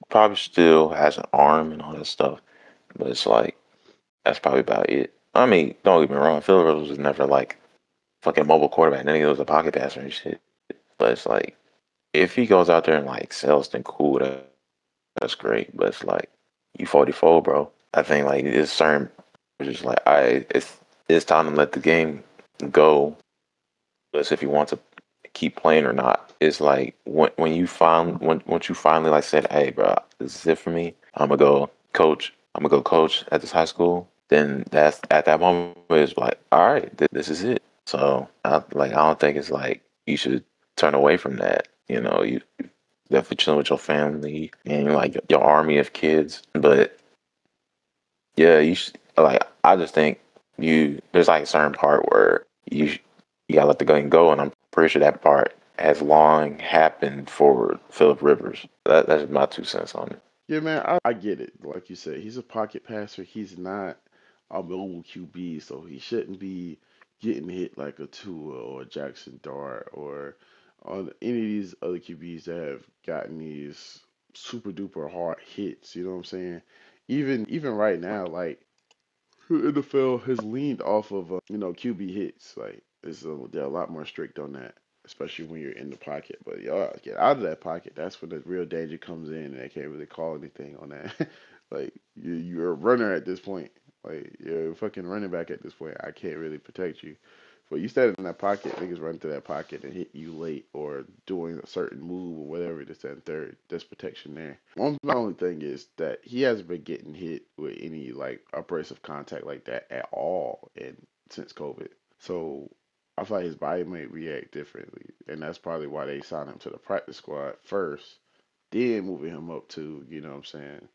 probably still has an arm and all that stuff, but it's like that's probably about it. I mean, don't get me wrong, Phil Rivers was never like fucking mobile quarterback. Then he was a pocket passer and shit. But it's like if he goes out there and like sells, then cool, that's great. But it's like you 44, bro. I think like it's certain just like it's time to let the game go. But if you want to keep playing or not, it's like when you once you finally like said, hey, bro, this is it for me. I'm gonna go coach. I'm gonna go coach at this high school. Then that's at that moment it's like, all right, this is it. So I don't think it's like you should turn away from that. You know, you definitely chilling with your family and like your army of kids. But yeah, you should like. I just think there's like a certain part where you gotta let the gun go, and I'm pretty sure that part has long happened for Philip Rivers. That's my 2 cents on it. Yeah, man, I get it. Like you said, he's a pocket passer. He's not a mobile QB, so he shouldn't be getting hit like a Tua or a Jackson Dart or on any of these other QBs that have gotten these super duper hard hits. You know what I'm saying? Even right now, like the NFL has leaned off of QB hits. Like they're a lot more strict on that, especially when you're in the pocket. But y'all get out of that pocket. That's when the real danger comes in, and they can't really call anything on that. Like you're a runner at this point. Like you're a fucking running back at this point. I can't really protect you But you stand in that pocket, niggas run through that pocket and hit you late or doing a certain move or whatever it is, that third. There's protection there. My only thing is that he hasn't been getting hit with any like abrasive contact like that at all since COVID. So I feel like his body may react differently, and that's probably why they signed him to the practice squad first, then moving him up to, you know what I'm saying,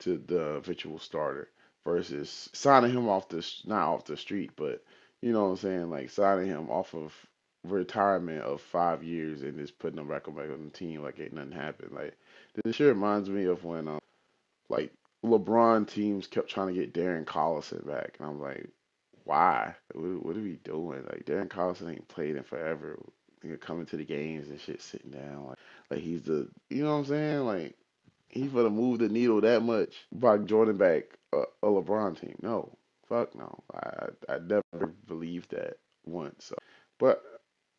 to the eventual starter versus signing him off the not off the street, but you know what I'm saying, like signing him off of retirement of 5 years and just putting him back on the team like ain't nothing happened. Like this shit reminds me of when like LeBron teams kept trying to get Darren Collison back, and I'm like, why? What are we doing? Like Darren Collison ain't played in forever. He coming to the games and shit, sitting down like he's the, you know what I'm saying, like he's gonna move the needle that much by Jordan back a LeBron team. No, fuck no. I never believed that once. So. But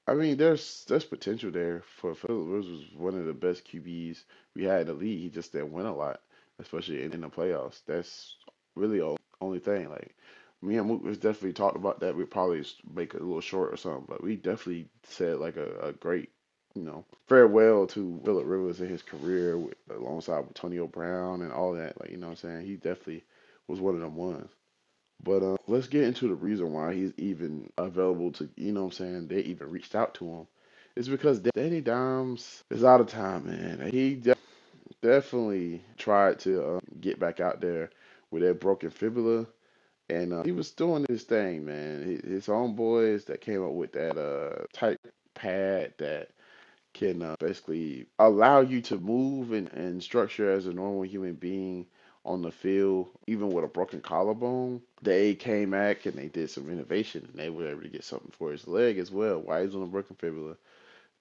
I mean, there's potential there for Philip Rivers was one of the best QBs we had in the league. He just didn't win a lot, especially in the playoffs. That's really the only thing. Like me and Mook was definitely talked about that. We'd probably make it a little short or something, but we definitely said like a great, farewell to Philip Rivers in his career alongside with Antonio Brown and all that. Like, you know what I'm saying? He definitely was one of them ones. But let's get into the reason why he's even available to, you know what I'm saying, they even reached out to him. It's because Danny Dimes is out of time, man. He definitely tried to get back out there with that broken fibula. And he was doing his thing, man. His own boys that came up with that type pad that can basically allow you to move and structure as a normal human being on the field, even with a broken collarbone. They came back and they did some innovation and they were able to get something for his leg as well while he's on a broken fibula,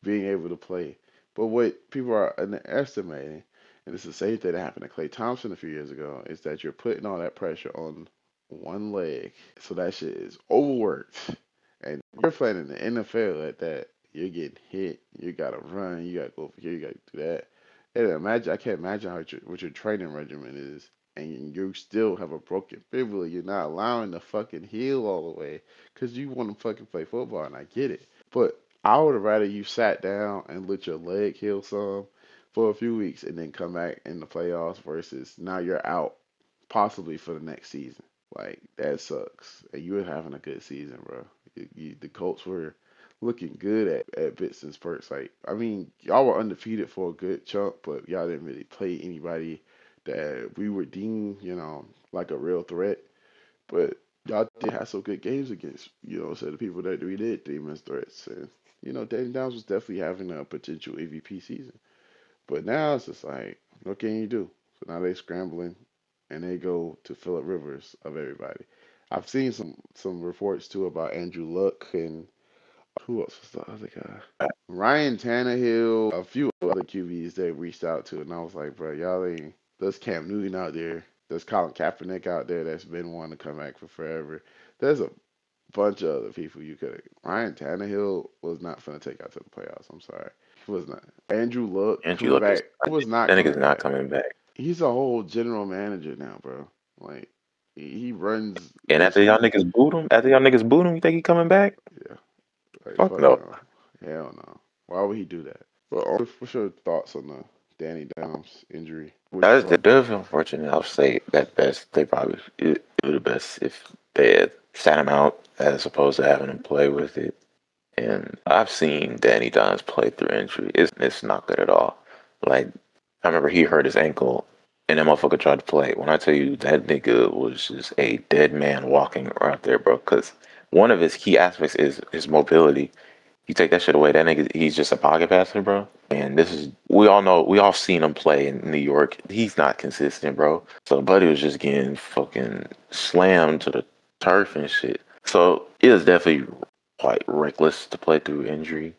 being able to play. But what people are underestimating, and it's the same thing that happened to Clay Thompson a few years ago, is that you're putting all that pressure on one leg. So that shit is overworked. And you're playing in the NFL at that. You're getting hit. You gotta run. You gotta go over here. You gotta do that. And I can't imagine what your training regimen is, and you still have a broken fibula. You're not allowing the fucking heal all the way because you want to fucking play football, and I get it. But I would have rather you sat down and let your leg heal some for a few weeks and then come back in the playoffs versus now you're out possibly for the next season. Like that sucks. And you were having a good season, bro. The Colts were looking good at bits and spurts. Like I mean, y'all were undefeated for a good chunk, but y'all didn't really play anybody that we were deemed, like a real threat. But y'all did have some good games against, so the people that we did deem as threats. And Danny Downs was definitely having a potential MVP season. But now it's just like, what can you do? So now they scrambling and they go to Philip Rivers of everybody. I've seen some reports too about Andrew Luck and who else was the other guy? Ryan Tannehill, a few other QBs they reached out to, and I was like, bro, y'all ain't. There's Cam Newton out there. There's Colin Kaepernick out there that's been wanting to come back for forever. There's a bunch of other people you could. Ryan Tannehill was not finna take out to the playoffs. I'm sorry, he was not. Andrew Luck Andrew coming Luck back is was not that nigga's coming not back. coming back. He's a whole general manager now, bro. Like he runs And basically. after y'all niggas boot him, you think he coming back? Yeah, like Fuck fuck no. no, hell no. Why would he do that? But what's your thoughts on the Danny Dimes injury? What you That is thought? unfortunate. I'll say that best. They probably it would have best if they had sat him out as opposed to having him play with it. And I've seen Danny Dimes play through injury. It's not good at all. Like I remember he hurt his ankle, and that motherfucker tried to play. When I tell you that nigga was just a dead man walking out there, bro. Because one of his key aspects is his mobility. You take that shit away, that nigga, he's just a pocket passer, bro. And this is, we all know, we all seen him play in New York. He's not consistent, bro. So Buddy was just getting fucking slammed to the turf and shit. So it was definitely quite reckless to play through injury.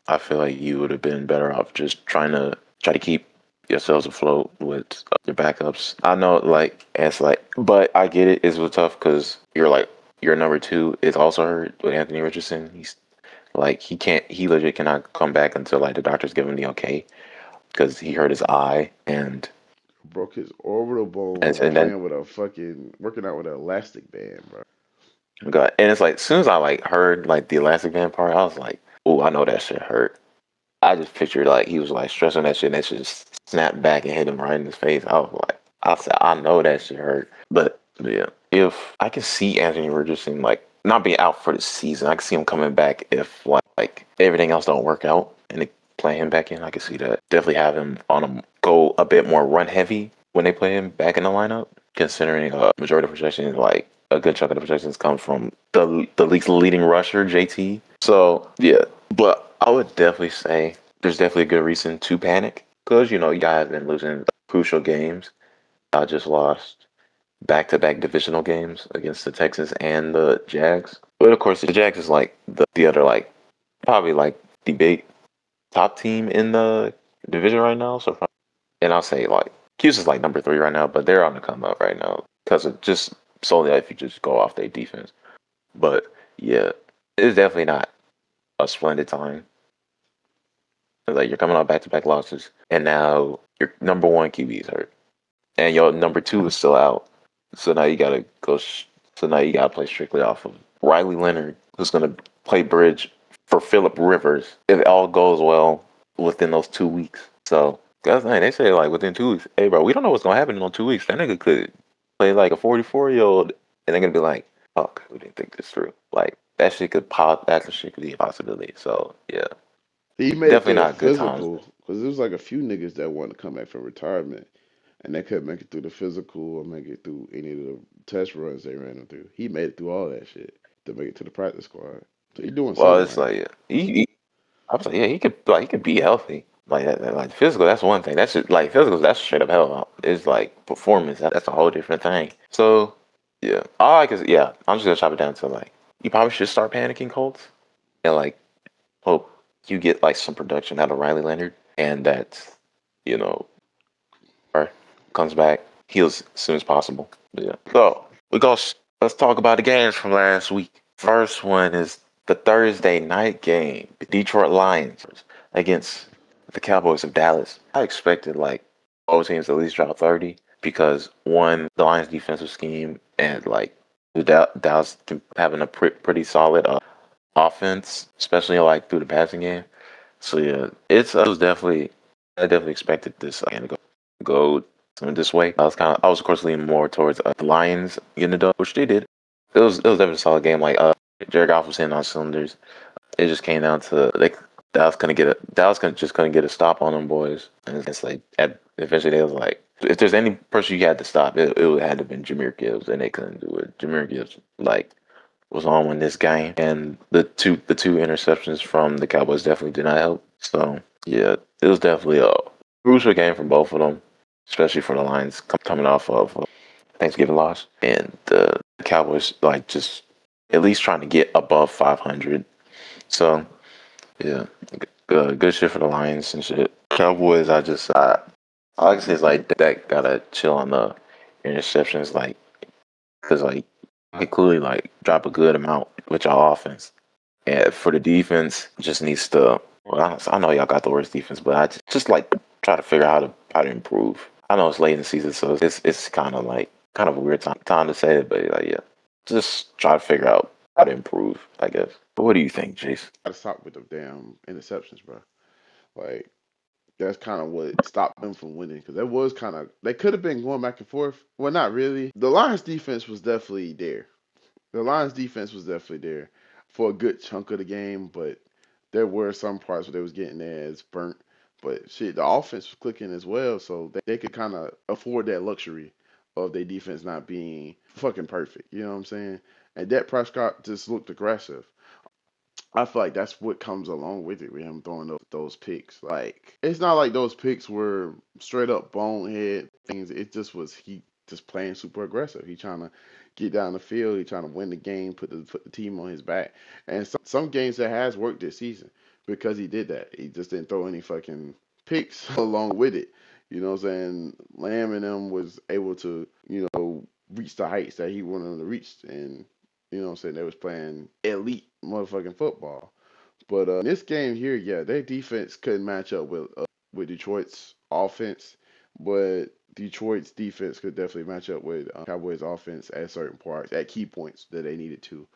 I feel like you would have been better off just try to keep yourselves afloat with your backups. I know, like, it's like, but I get it. It's tough because your number two is also hurt with Anthony Richardson. He's like he legit cannot come back until like the doctors give him the okay because he hurt his eye Broke his orbital bone and then playing with a fucking working out with an elastic band, bro. God, and it's like as soon as I like heard like the elastic band part, I was like, "Oh, I know that shit hurt." I just pictured like he was like stressing that shit, and that shit just snapped back and hit him right in his face. I was like, I said, I know that shit hurt, but yeah, if I can see Anthony Richardson like not being out for the season, I can see him coming back if like everything else don't work out and they play him back in. I can see that. Definitely have him on him go a bit more run heavy when they play him back in the lineup, considering majority of projections like a good chunk of the projections come from the league's leading rusher, JT. So yeah, but I would definitely say there's definitely a good reason to panic because you guys have been losing crucial games. I just lost back-to-back divisional games against the Texans and the Jags. But of course, the Jags is like the other like probably like the big top team in the division right now. So and I'll say like Houston's like number 3 right now, but they're on the come up right now because of just solely if you just go off their defense. But yeah, it's definitely not a splendid time. Like you're coming off back-to-back losses, and now your number 1 QB is hurt, and your number 2 is still out. So now you gotta go. So now you gotta play strictly off of Riley Leonard, who's gonna play bridge for Phillip Rivers if it all goes well within those 2 weeks. So that's the thing. They say like within 2 weeks, hey bro, we don't know what's gonna happen in those 2 weeks. That nigga could play like a 44-year-old, and they're gonna be like, fuck, we didn't think this through. Like that shit could pop. That shit could be a possibility. So yeah, He made it definitely through the not good times. physical because there was like a few niggas that wanted to come back from retirement and they couldn't make it through the physical or make it through any of the test runs they ran them through. He made it through all that shit to make it to the practice squad. So he's doing Well, something it's right. like yeah, I was like, yeah, he could be healthy. Like like physical, that's one thing. That's just like physical, that's straight up hell. It's like performance. That's a whole different thing. So yeah, all I can yeah, I'm just gonna chop it down to like you probably should start panicking, Colts, and like hope you get like some production out of Riley Leonard, and that you know or comes back, heals as soon as possible. Yeah. So let's talk about the games from last week. First one is the Thursday night game, the Detroit Lions against the Cowboys of Dallas. I expected like both teams to at least drop 30 because one, the Lions defensive scheme and like the Dallas having a pretty solid offense, especially like through the passing game. So yeah, it was definitely I definitely expected this game to go this way. I was of course leaning more towards the Lions getting the dub, which they did. It was definitely a solid game. Like Jared Goff was hitting on cylinders. It just came down to like Dallas couldn't get a stop on them boys. And it's like eventually they was like if there's any person you had to stop, it would had to have been Jameer Gibbs, and they couldn't do it. Jameer Gibbs like was on in this game, and the two interceptions from the Cowboys definitely did not help. So yeah, it was definitely a crucial game for both of them, especially for the Lions coming off of Thanksgiving loss, and the Cowboys like just at least trying to get above 500. So yeah, good shit for the Lions and shit. Cowboys, I like to say it's like that gotta chill on the interceptions, like because like you could clearly like drop a good amount with your offense. And for the defense, just needs to. Well, I know y'all got the worst defense, but I just like try to figure out how to improve. I know it's late in the season, so it's kind of a weird time to say it, but like yeah, just try to figure out how to improve. I guess. But what do you think, Jace? Got to stop with the damn interceptions, bro. Like that's kind of what stopped them from winning because that was kind of they could have been going back and forth. Well, not really. The Lions defense was definitely there. The Lions defense was definitely there for a good chunk of the game, but there were some parts where they was getting their ass burnt. But shit, the offense was clicking as well, so they could kind of afford that luxury of their defense not being fucking perfect. You know what I'm saying? And Dak Prescott just looked aggressive. I feel like that's what comes along with it with him throwing those picks. Like it's not like those picks were straight up bonehead things. It just was he just playing super aggressive. He trying to get down the field. He trying to win the game, put the team on his back. And some games that has worked this season because he did that. He just didn't throw any fucking picks along with it. You know what I'm saying? Lamb and them was able to reach the heights that he wanted them to reach, and you know what I'm saying? They was playing elite motherfucking football. But in this game here, yeah, their defense couldn't match up with Detroit's offense. But Detroit's defense could definitely match up with Cowboys' offense at certain parts, at key points that they needed to.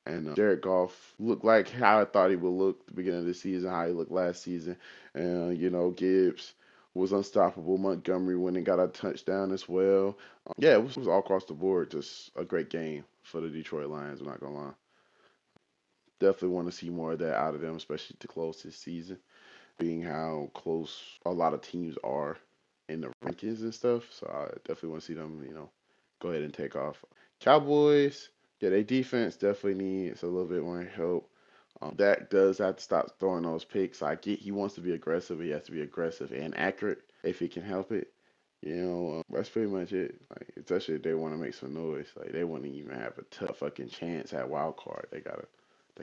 And Jared Goff looked like how I thought he would look at the beginning of the season, how he looked last season. And, Gibbs was unstoppable. Montgomery went and got a touchdown as well. Yeah, it was all across the board. Just a great game for the Detroit Lions, I'm not going to lie. Definitely want to see more of that out of them, especially to close this season, being how close a lot of teams are in the rankings and stuff. So I definitely want to see them, go ahead and take off. Cowboys, yeah, their defense definitely needs a little bit more help. Dak does have to stop throwing those picks. I get he wants to be aggressive. He has to be aggressive and accurate if he can help it. That's pretty much it. Like, especially if they want to make some noise. Like, they wouldn't even have a tough fucking chance at wild card. They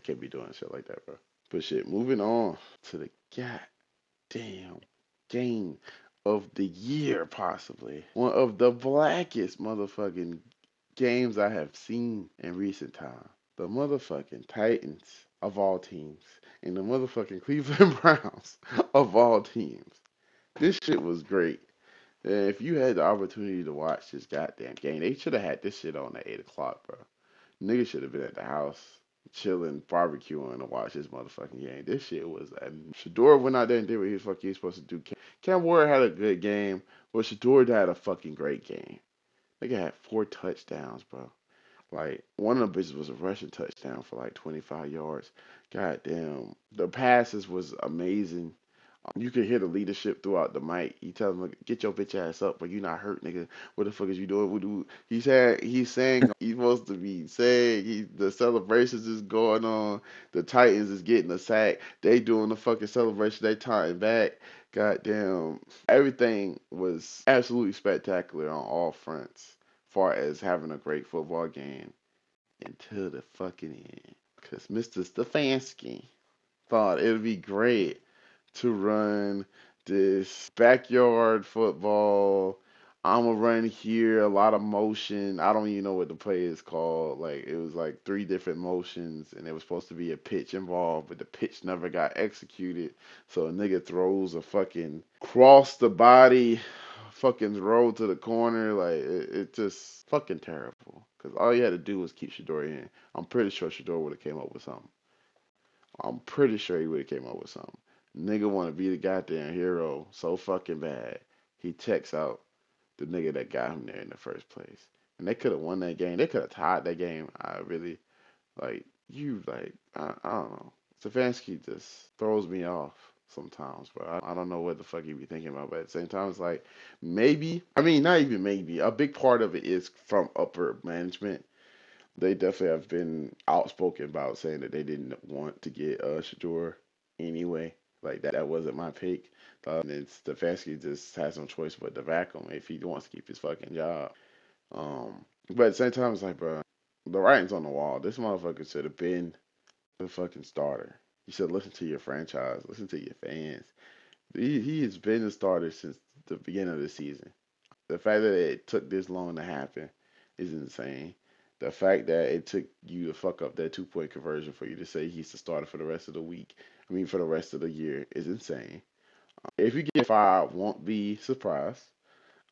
can't be doing shit like that, bro. But shit, moving on to the goddamn game of the year, possibly. One of the blackest motherfucking games I have seen in recent time. The motherfucking Titans of all teams and the motherfucking Cleveland Browns of all teams. This shit was great. And if you had the opportunity to watch this goddamn game, they should have had this shit on at 8 o'clock, bro. Niggas should have been at the house chilling, barbecuing to watch this motherfucking game. This shit was Shador went out there and did what he was supposed to do. Cam Ward had a good game, but Shador had a fucking great game. Nigga had 4 touchdowns, bro. Like, one of the bitches was a rushing touchdown for like 25 yards. Goddamn. The passes was amazing. You could hear the leadership throughout the mic. He tells him, "Get your bitch ass up, but you not hurt, nigga. What the fuck is you doing?" He's saying he's supposed to be saying the celebrations is going on. The Titans is getting a sack. They doing the fucking celebration. They tying back. Goddamn. Everything was absolutely spectacular on all fronts, far as having a great football game until the fucking end. Because Mr. Stefanski thought it would be great to run this backyard football. I'm gonna run here, a lot of motion. I don't even know what the play is called. Like, it was like 3 different motions, and there was supposed to be a pitch involved, but the pitch never got executed. So a nigga throws a fucking cross the body, fucking throw to the corner. Like, it just fucking terrible. Because all you had to do was keep Shador in. I'm pretty sure Shador would have came up with something. I'm pretty sure he would have came up with something. Nigga want to be the goddamn hero so fucking bad. He checks out the nigga that got him there in the first place. And they could have won that game. They could have tied that game. I really, I don't know. Stefanski just throws me off sometimes, bro. I don't know what the fuck he be thinking about, but at the same time, it's like, maybe, I mean, not even maybe. A big part of it is from upper management. They definitely have been outspoken about saying that they didn't want to get Shador anyway. Like, that wasn't my pick. And Stefanski just has no choice but to back him if he wants to keep his fucking job. But at the same time, it's like, bro, the writing's on the wall. This motherfucker should have been the fucking starter. You should listen to your franchise, listen to your fans. He has been the starter since the beginning of the season. The fact that it took this long to happen is insane. The fact that it took you to fuck up that 2-point conversion for you to say he's the starter for the rest of the week, for the rest of the year, is insane. If you get fired, I won't be surprised.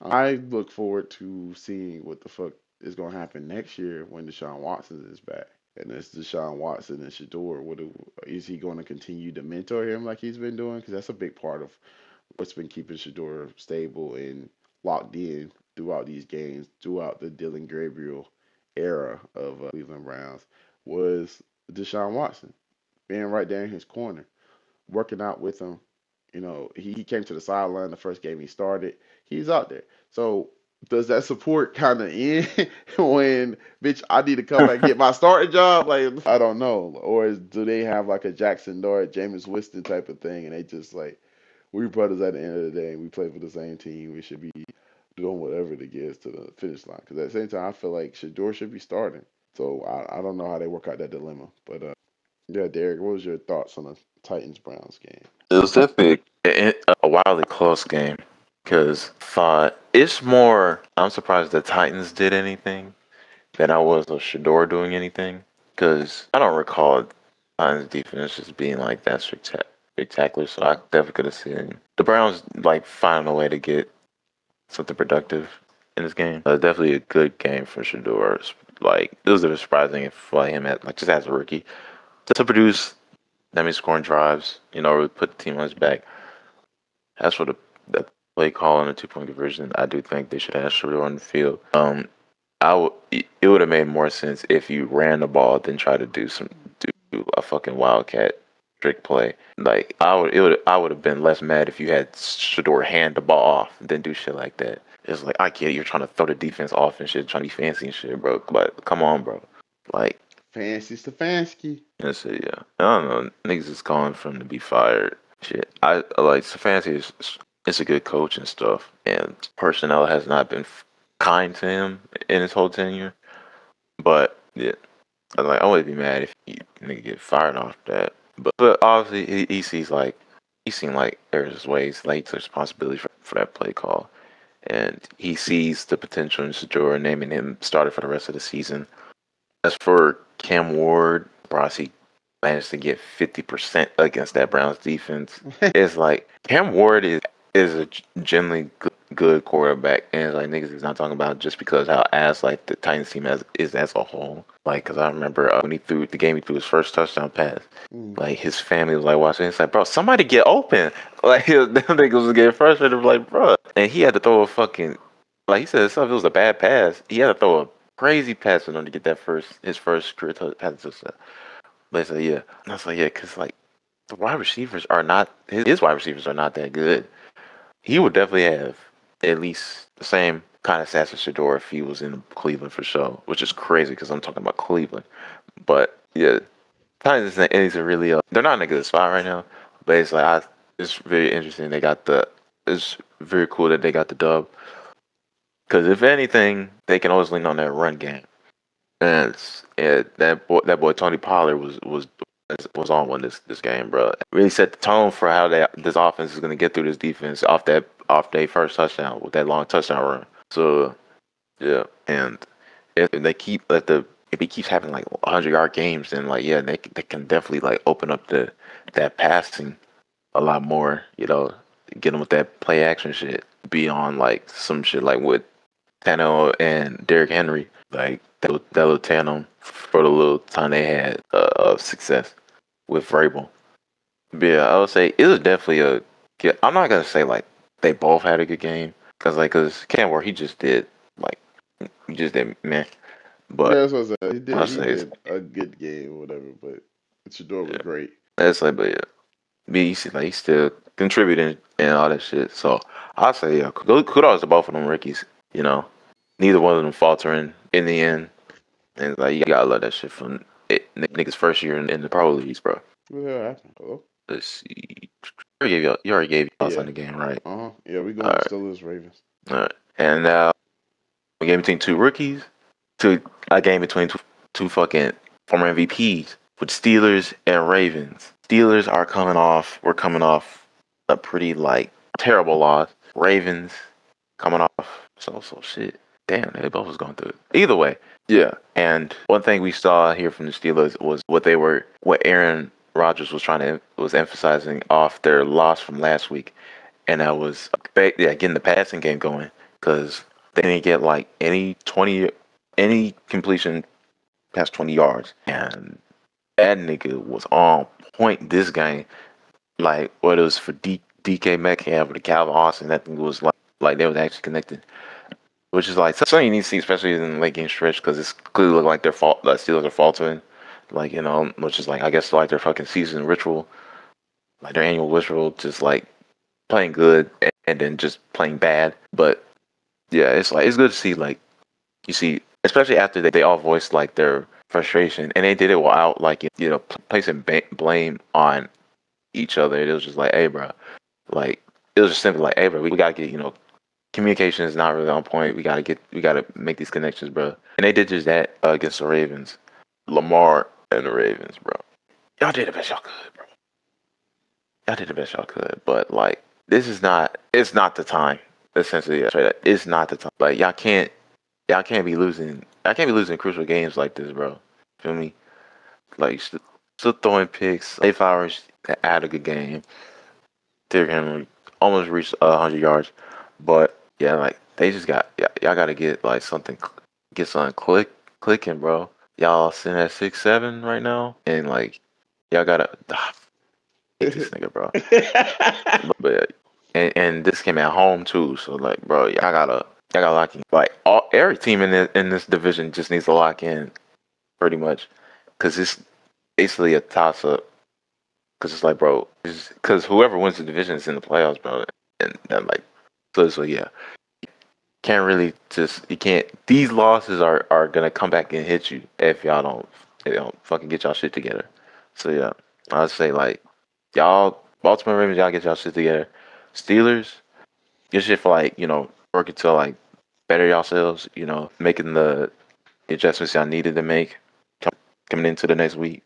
I look forward to seeing what the fuck is going to happen next year when Deshaun Watson is back. And it's Deshaun Watson and Shador. Is he going to continue to mentor him like he's been doing? Because that's a big part of what's been keeping Shador stable and locked in throughout these games, throughout the Dylan Gabriel era of Cleveland Browns, was Deshaun Watson being right there in his corner, working out with him. He came to the sideline the first game he started. He's out there. So does that support kind of end when, bitch, I need to come back and get my starting job? Like, I don't know. Or do they have like a Jackson Dart, Jameis Winston type of thing, and they just like, we brothers at the end of the day, and we play for the same team. We should be doing whatever to get us to the finish line. Because at the same time, I feel like Shador should be starting. So I don't know how they work out that dilemma. But yeah, Derek, what was your thoughts on the Titans-Browns game? It was definitely a wildly close game because thought it's more. I'm surprised the Titans did anything than I was of Shador doing anything because I don't recall Titans defense just being like that spectacular. So I definitely could have seen the Browns like finding a way to get something productive in this game. Definitely a good game for Shador. Like it was a bit surprising for him just as a rookie to produce. That means scoring drives. Really put the team on his back. As for the play call and the 2-point conversion, I do think they should have Shador on the field. It would have made more sense if you ran the ball than try to do a fucking wildcat trick play. Like I would have been less mad if you had Shador hand the ball off than do shit like that. It's like I get it, you're trying to throw the defense off and shit, trying to be fancy and shit, bro. But come on, bro. Like Fancy Stefanski. that's it, yeah. I don't know. Niggas is calling for him to be fired. Shit. I like Stefanski is a good coach and stuff, and personnel has not been kind to him in his whole tenure. But yeah, I wouldn't be mad if he nigga get fired off that. But obviously he seems like there's ways like he took responsibility for that play call, and he sees the potential in Shador, naming him starter for the rest of the season. As for Cam Ward, Brossi managed to get 50% against that Browns defense. It's like Cam Ward is a generally good quarterback, and it's like niggas is not talking about just because how ass like the Titans team is as a whole. Like, cause I remember when he threw his first touchdown pass. Like his family was like watching. It's like, bro, somebody get open. Like them niggas was getting frustrated. Like, bro, and he had to throw a fucking like he said, it was a bad pass. He had to throw a crazy pass in order to get his first career pass touchdown. But I said, yeah, and I was like, yeah, cause like the wide receivers are not his wide receivers are not that good. He would definitely have at least the same kind of stats as Shador if he was in Cleveland for sure, which is crazy because I'm talking about Cleveland. But yeah, Titans is a really they're not in a good spot right now. But it's like it's very interesting. It's very cool that they got the dub because if anything, they can always lean on that run game. And that boy Tony Pollard was on one this game, bro. Really set the tone for how this offense is gonna get through this defense off their first touchdown with that long touchdown run. So yeah, and if he keeps having like 100-yard games, then like yeah, they can definitely like open up that passing a lot more. Get them with that play action shit. Be on like some shit like with Tano and Derrick Henry, like that little tandem for the little time they had of success with Vrabel. But yeah, I would say it was definitely I'm not gonna say like they both had a good game because Cam Ward like he just did meh. But Yeah, that's what I said. He I'll did. He say did a good game, or whatever. But Shador was yeah, great. that's like but yeah, you see like he's still contributing and all that shit. So I'll say yeah, kudos to both of them rookies. Neither one of them faltering in the end. And like you gotta love that shit from niggas first year in the pro leagues, bro. What the hell happened? Hello? Let's see. You already gave your thoughts on the game, right? Yeah, we All going right. Steelers Ravens. All right. And now a game between two rookies, to a game between two fucking former MVPs with Steelers and Ravens. We're coming off a pretty like terrible loss. Ravens coming off so shit. Damn, they both was going through it. Either way, yeah. And one thing we saw here from the Steelers was what Aaron Rodgers was emphasizing off their loss from last week, and that was getting the passing game going because they didn't get like any completion past 20 yards, and that nigga was on point this game. Like what it was for DK Metcalf or the Calvin Austin, that thing was like they was actually connected. Which is like something you need to see, especially in the late game stretch, because it's clearly look like the Steelers are faltering. Like, which is like, I guess, like their fucking season ritual, like their annual ritual, just like playing good and then just playing bad. But yeah, it's good to see, like, you see, especially after they all voiced like their frustration and they did it without like, placing blame on each other. It was just like, hey, bro, like, it was just simply like, hey, bro, we got to get, communication is not really on point. We gotta make these connections, bro. And they did just that against the Ravens. Lamar and the Ravens, bro. Y'all did the best y'all could, bro. Y'all did the best y'all could. But like, it's not the time. Essentially, it's not the time. Like y'all can't be losing. I can't be losing crucial games like this, bro. Feel me? Like still throwing picks. Zay Flowers had a good game. Derrick Henry almost reached 100 yards, but yeah, like they just y'all got to get like something clicking, bro. Y'all sitting at 6-7 right now, and like y'all gotta hate this nigga, bro. But and this came at home too, so like, bro, y'all gotta lock in. Like every team in this division just needs to lock in pretty much, because it's basically a toss up. Because it's like, bro, because whoever wins the division is in the playoffs, bro, and like, so yeah, can't really just you can't. These losses are gonna come back and hit you if y'all don't fucking get y'all shit together. So yeah, I'd say like y'all Baltimore Ravens, y'all get y'all shit together. Steelers, get shit for like working to like better yourselves. Making the adjustments y'all needed to make coming into the next week.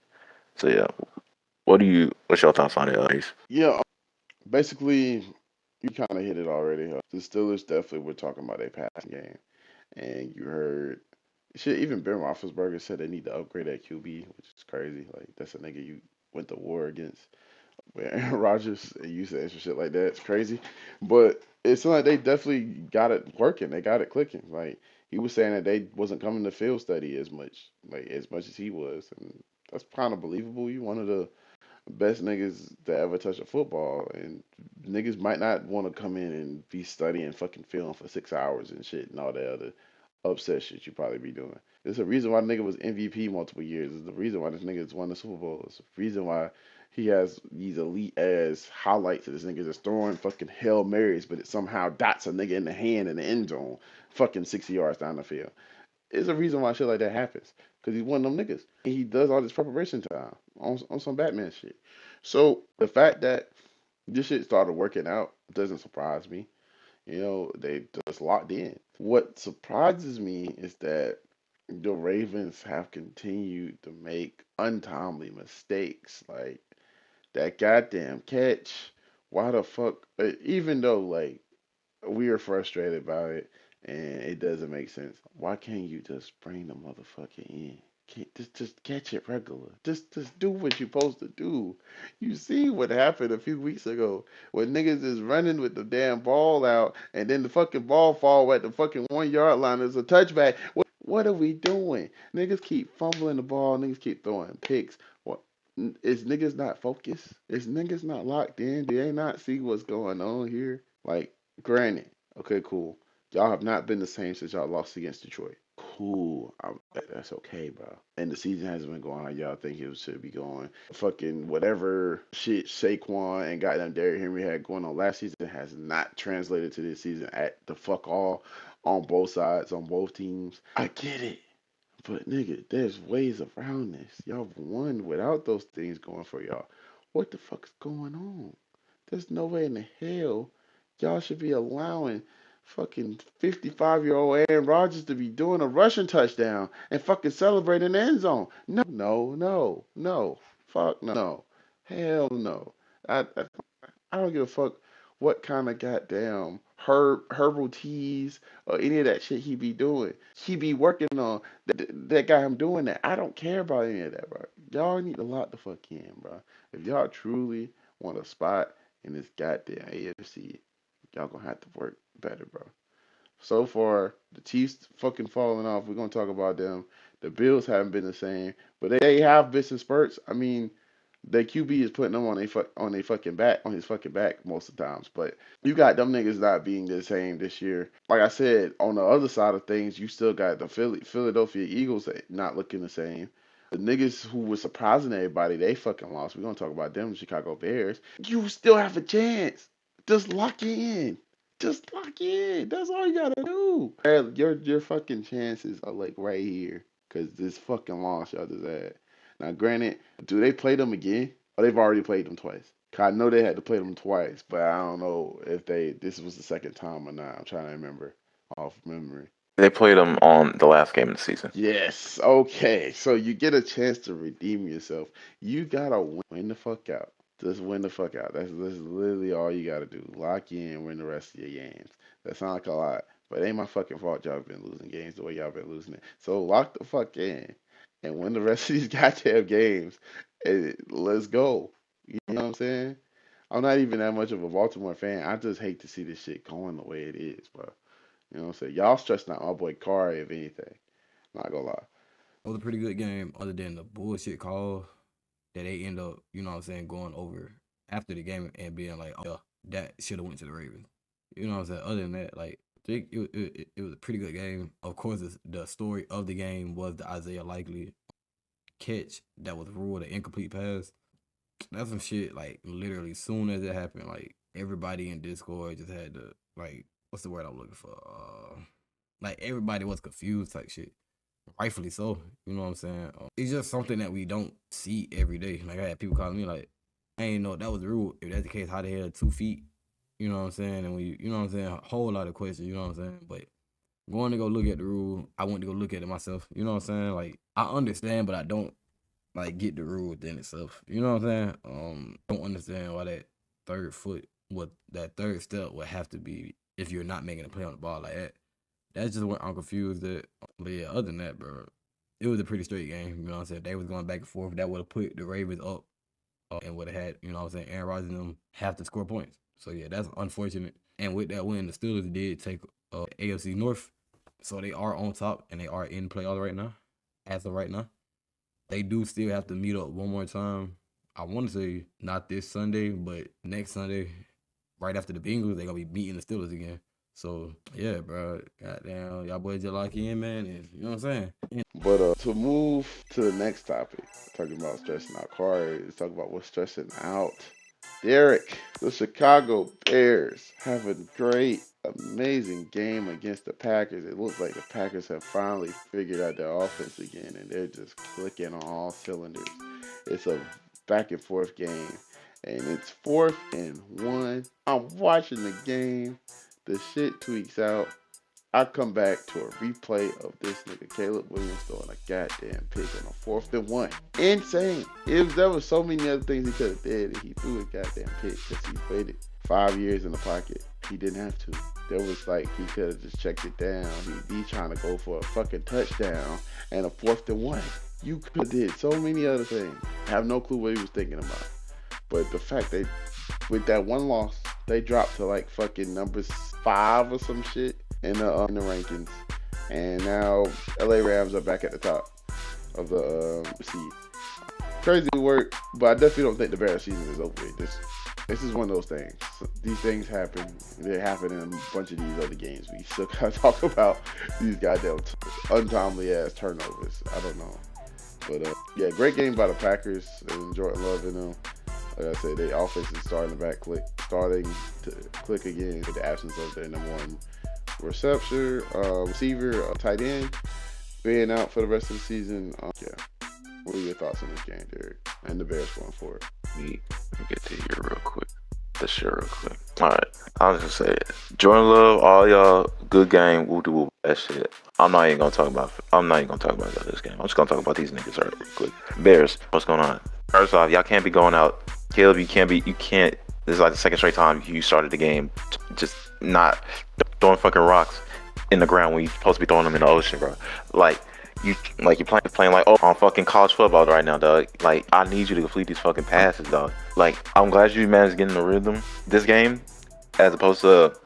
So yeah, what's your thoughts on it, Ace? Yeah, basically, you kind of hit it already. The Steelers definitely were talking about a passing game, and you heard shit. Even Ben Roethlisberger said they need to upgrade that QB, which is crazy. Like that's a nigga you went to war against. With Aaron Rodgers and you say extra shit like that, it's crazy. But it's like they definitely got it working. They got it clicking. Like he was saying that they wasn't coming to field study as much as he was, and that's kind of believable. You one of the best niggas to ever touch a football, and niggas might not want to come in and be studying fucking film for 6 hours and shit and all that other upset shit you probably be doing. There's a reason why the nigga was MVP multiple years. There's the reason why this nigga's won the Super Bowl. There's the reason why he has these elite ass highlights of this nigga just throwing fucking Hail Marys, but it somehow dots a nigga in the hand in the end zone, fucking 60 yards down the field. There's a reason why shit like that happens. Because he's one of them niggas. And he does all this preparation time on some Batman shit. So the fact that this shit started working out doesn't surprise me. They just locked in. What surprises me is that the Ravens have continued to make untimely mistakes. Like that goddamn catch. Why the fuck? Even though, like, we are frustrated about it and it doesn't make sense. Why can't you just bring the motherfucker in? Can't just catch it regular. Just do what you're supposed to do. You see what happened a few weeks ago when niggas is running with the damn ball out and then the fucking ball fall at the fucking 1 yard line. It's a touchback. What are we doing? Niggas keep fumbling the ball. Niggas keep throwing picks. What? Is niggas not focused? Is niggas not locked in? Do they not see what's going on here? Like, granted, okay, cool. Y'all have not been the same since y'all lost against Detroit. Cool. That's okay, bro. And the season hasn't been going how y'all think it should be going. Fucking whatever shit Saquon and goddamn Derrick Henry had going on last season has not translated to this season at the fuck all on both sides, on both teams. I get it. But nigga, there's ways around this. Y'all won without those things going for y'all. What the fuck is going on? There's no way in the hell y'all should be allowing fucking 55-year-old Aaron Rodgers to be doing a rushing touchdown and fucking celebrating in the end zone. No, no, no, no. Fuck no. Hell no. I I don't give a fuck what kind of goddamn herbal teas or any of that shit he be doing. He be working on that got him doing that. I don't care about any of that, bro. Y'all need to lock the fuck in, bro. If y'all truly want a spot in this goddamn AFC, y'all gonna have to work better, bro. So far, the Chiefs fucking falling off. We're gonna talk about them. The Bills haven't been the same, but they have been some spurts. I mean, the QB is putting them on a fucking back on his fucking back most of the times. But you got them niggas not being the same this year. Like I said, on the other side of things, you still got the Philadelphia Eagles not looking the same. The niggas who were surprising everybody, they fucking lost. We're gonna talk about them, Chicago Bears. You still have a chance. Just lock in. Just lock in. That's all you gotta do. Your fucking chances are like right here. Cause this fucking loss y'all just had. Now granted, do they play them again? Or they've already played them twice? 'Cause I know they had to play them twice, but I don't know if this was the second time or not. I'm trying to remember off memory. They played them on the last game of the season. Yes, okay. So you get a chance to redeem yourself. You gotta win the fuck out. Just win the fuck out. That's literally all you gotta do. Lock in, win the rest of your games. That sounds like a lot, but it ain't my fucking fault y'all been losing games the way y'all been losing it. So lock the fuck in and win the rest of these goddamn games. And let's go. You know what I'm saying? I'm not even that much of a Baltimore fan. I just hate to see this shit going the way it is, bro. You know what I'm saying? Y'all stressing out my boy Kari, if anything. Not gonna lie. It was a pretty good game, other than the bullshit call that they end up, you know what I'm saying, going over after the game and being like, oh, that should have went to the Ravens. You know what I'm saying? Other than that, like, I think it was a pretty good game. Of course, the story of the game was the Isaiah Likely catch that was ruled an incomplete pass. That's some shit, like, literally, soon as it happened, like, everybody in Discord just had to, like, what's the word I'm looking for? Like, everybody was confused type shit. Rightfully so, you know what I'm saying? It's just something that we don't see every day. Like, I had people calling me like, I ain't know that was the rule. If that's the case, how the hell 2 feet? You know what I'm saying? And we, you know what I'm saying? A whole lot of questions, you know what I'm saying? But going to go look at the rule, I went to go look at it myself. You know what I'm saying? Like, I understand, but I don't, like, get the rule within itself. You know what I'm saying? Don't understand why that third step would have to be if you're not making a play on the ball like that. That's just what I'm confused at. But yeah, other than that, bro, it was a pretty straight game. You know what I'm saying? They was going back and forth. That would have put the Ravens up and would have had, you know what I'm saying, Aaron Rodgers and them have to score points. So yeah, that's unfortunate. And with that win, the Steelers did take AFC North. So they are on top and they are in playoffs right now. As of right now. They do still have to meet up one more time. I want to say not this Sunday, but next Sunday, right after the Bengals, they're going to be beating the Steelers again. So, yeah, bro. Goddamn, y'all boys just lock in, man. And, you know what I'm saying? Yeah. But to move to the next topic, talking about stressing out Kari, let's talk about what's stressing out Derek. The Chicago Bears have a great, amazing game against the Packers. It looks like the Packers have finally figured out their offense again, and they're just clicking on all cylinders. It's a back and forth game, and it's 4th and 1. I'm watching the game. The shit tweaks out. I come back to a replay of this nigga Caleb Williams throwing a goddamn pick on a 4th and 1. Insane. There was so many other things he could have did, and he threw a goddamn pick because he waited 5 years in the pocket. He didn't have to. There was like, he could have just checked it down. He trying to go for a fucking touchdown and a 4th and 1. You could have did so many other things. I have no clue what he was thinking about. But the fact that with that one loss, they dropped to like fucking number 5 or some shit in the rankings, and now LA Rams are back at the top of the seed. Crazy work, but I definitely don't think the Bears season is over with. This is one of those things. These things happen. They happen in a bunch of these other games. We still gotta talk about these goddamn untimely ass turnovers. I don't know, but yeah, great game by the Packers and Jordan Love and them. Like I said, their offense is starting to click again with the absence of their number one receiver, tight end, being out for the rest of the season. Yeah. What are your thoughts on this game, Derek? And the Bears going forward? Let me get to here real quick. This shit real quick. Alright. I was just say Jordan Love, all y'all, good game, woo-doo-woo, that shit. I'm not even gonna talk about this game. I'm just gonna talk about these niggas real quick. Bears, what's going on? First off, y'all can't be going out. Caleb, you can't. This is like the second straight time you started the game just not throwing fucking rocks in the ground when you're supposed to be throwing them in the ocean, bro. You're playing like, oh, I'm fucking college football right now, dog. Like, I need you to complete these fucking passes, dog. Like, I'm glad you managed to get in the rhythm this game as opposed to the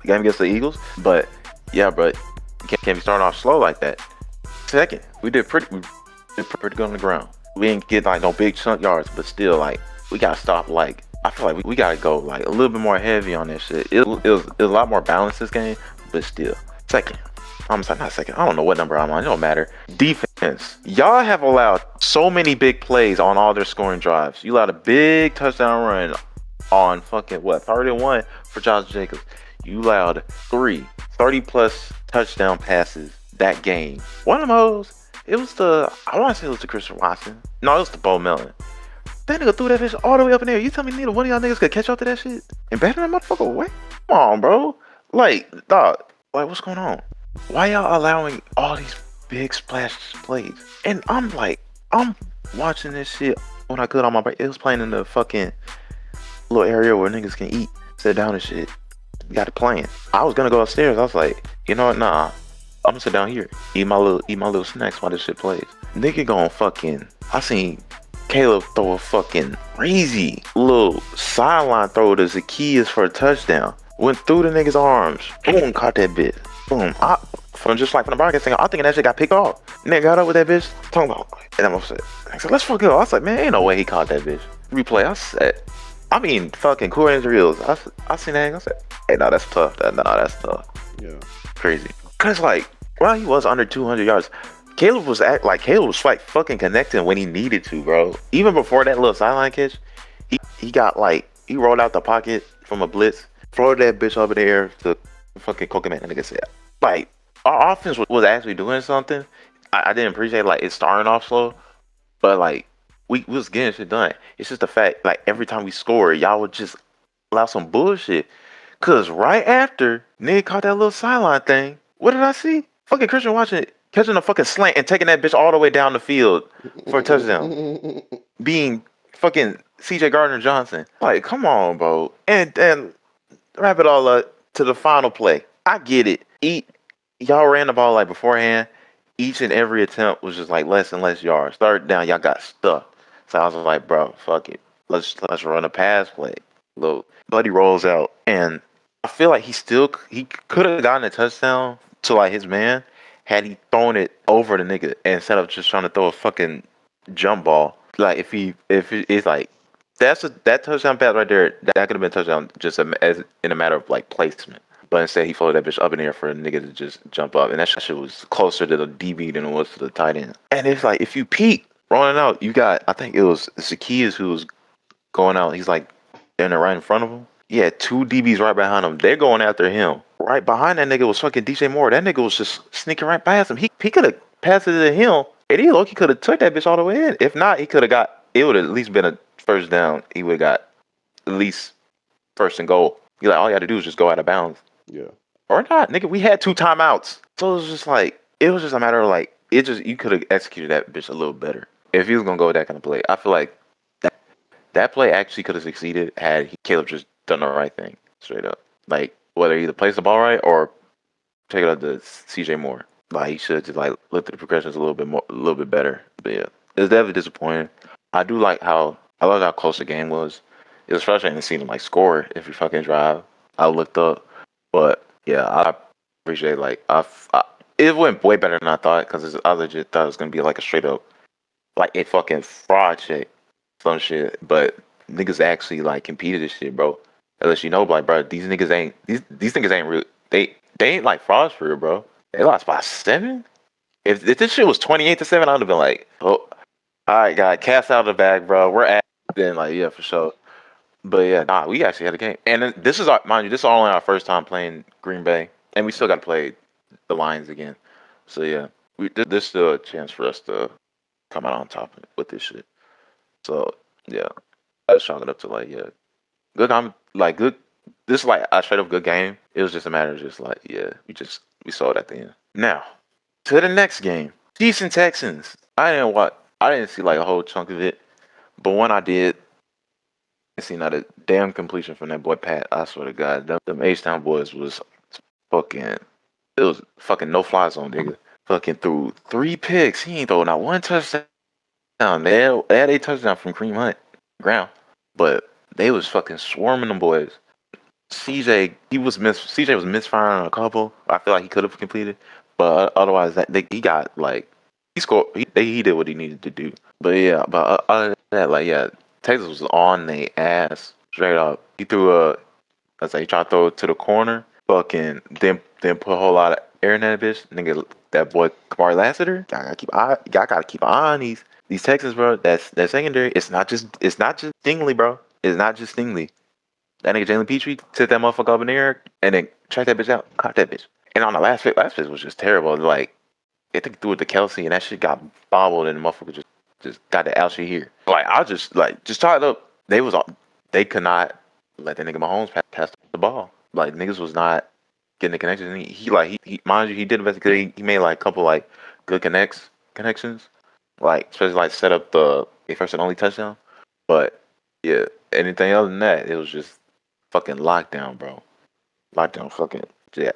game against the Eagles. But yeah, bro, you can't be starting off slow like that. Second, we did pretty good on the ground. We didn't get like no big chunk yards, but still, like, we gotta stop. Like, I feel like we gotta go like a little bit more heavy on this shit. It was a lot more balanced this game, but still. Second, I'm sorry, not second. I don't know what number I'm on. It don't matter. Defense, y'all have allowed so many big plays on all their scoring drives. You allowed a big touchdown run on fucking 3rd and 1 for Josh Jacobs. You allowed 30+ touchdown passes that game. One of those. I want to say it was the Christian Watson. No, it was the Bo Melton. That nigga threw that bitch all the way up in there. You tell me neither one of y'all niggas could catch up to that shit and batter that motherfucker away? Come on, bro. Like, dog, like, what's going on? Why y'all allowing all these big splash plays? And I'm watching this shit when I could on my break. It was playing in the fucking little area where niggas can eat, sit down and shit. Got it playing. I was gonna go upstairs. I was like, you know what? Nah. I'm gonna sit down here, eat my little snacks while this shit plays. Nigga gon' fucking, I seen Caleb throw a fucking crazy little sideline throw to Zacchaeus for a touchdown. went through the nigga's arms. Boom, caught that bitch. Boom. From the broadcast thing, I'm thinking that shit got picked off. Nigga got up with that bitch, talking about, and I'm upset. I said, let's fuck it up. I was like, man, ain't no way he caught that bitch. Replay, I said, I mean, fucking cool reels. I seen that, I said, hey, no, that's tough. That's tough. Yeah. Crazy. Cause like, well, he was under 200 yards. Caleb was like fucking connecting when he needed to, bro. Even before that little sideline catch, he got like, he rolled out the pocket from a blitz, floated that bitch up in the air to fucking cook him in. And nigga said, like, our offense was actually doing something. I didn't appreciate like it starting off slow, but like we was getting shit done. It's just the fact like every time we scored, y'all would just allow some bullshit. Cause right after nigga caught that little sideline thing, what did I see? Fucking Christian catching a fucking slant and taking that bitch all the way down the field for a touchdown. Being fucking CJ Gardner-Johnson. Like, come on, bro. And wrap it all up to the final play. I get it. Y'all ran the ball like beforehand. Each and every attempt was just like less and less yards. Third down, y'all got stuck. So I was like, bro, fuck it. Let's run a pass play. Look, Buddy rolls out, and I feel like he could have gotten a touchdown to like his man had he thrown it over the nigga instead of just trying to throw a fucking jump ball. Like it's like that touchdown pass right there, that could have been a touchdown just as in a matter of like placement. But instead, he floated that bitch up in the air for a nigga to just jump up. And that shit was closer to the DB than it was to the tight end. And it's like, if you peek, rolling out, you got, I think it was Zacchaeus who was going out. He's like, in the right in front of him. Yeah, two DBs right behind him. They're going after him. Right behind that nigga was fucking DJ Moore. That nigga was just sneaking right past him. He could have passed it to him. And he could have took that bitch all the way in. If not, it would have at least been a first down. He would have got at least first and goal. He like, all you had to do is just go out of bounds. Yeah. Or not, nigga. We had 2 timeouts. So it was just a matter of like, you could have executed that bitch a little better. If he was going to go with that kind of play. I feel like that play actually could have succeeded had Caleb just done the right thing, straight up. Like, whether he either place the ball right or take it up to CJ Moore. Like, he should have just like looked at the progressions a little bit better. But yeah, it's definitely disappointing. I love how close the game was. It was frustrating to see them like score every fucking drive. I looked up. But yeah, I appreciate it went way better than I thought because I legit thought it was gonna be like a straight up like a fucking fraud check, some shit. But niggas actually like competed this shit, bro. Unless you know, like, bro, these niggas ain't real. They ain't like frauds for real, bro. They lost by 7. If this shit was 28-7, I'd have been like, oh, all right, guy, cast out of the bag, bro. We're at then, like, yeah, for sure. But yeah, nah, we actually had a game, and this is mind you, this is only our first time playing Green Bay, and we still got to play the Lions again. So yeah, there's still a chance for us to come out on top with this shit. So yeah, I was chalking it up to like good. This is like a straight up good game. It was just a matter of just like we saw it at the end. Now to the next game, Houston Texans. I didn't see like a whole chunk of it, but when I did. See, not a damn completion from that boy Pat. I swear to God, them H-Town boys was fucking. It was fucking no fly zone, nigga. Fucking threw 3 picks. He ain't throw not 1 touchdown. They had a touchdown from Kareem Hunt ground, but they was fucking swarming them boys. CJ was misfiring on a couple. I feel like he could have completed, but otherwise he got like he scored. He did what he needed to do. But yeah, other than that, like yeah. Texas was on their ass straight up. He threw he tried to throw it to the corner, fucking then put a whole lot of air in that bitch. Nigga, that boy Kamari Lassiter, gotta keep an eye on these Texans, bro. That secondary. It's not just Stingley, bro. It's not just Stingley. That nigga Jalen Petrie set that motherfucker up in the air and then track that bitch out, caught that bitch. And on the last pick was just terrible. Like I think threw it to Kelsey and that shit got bobbled and the motherfucker just got the out shit here. Like I just tied up. They could not let that nigga Mahomes pass the ball. Like niggas was not getting the connections. And he mind you, he did investigate. He made like a couple like good connections. Like especially like set up the first and only touchdown. But yeah, anything other than that, it was just fucking lockdown, bro. Lockdown, fucking yeah,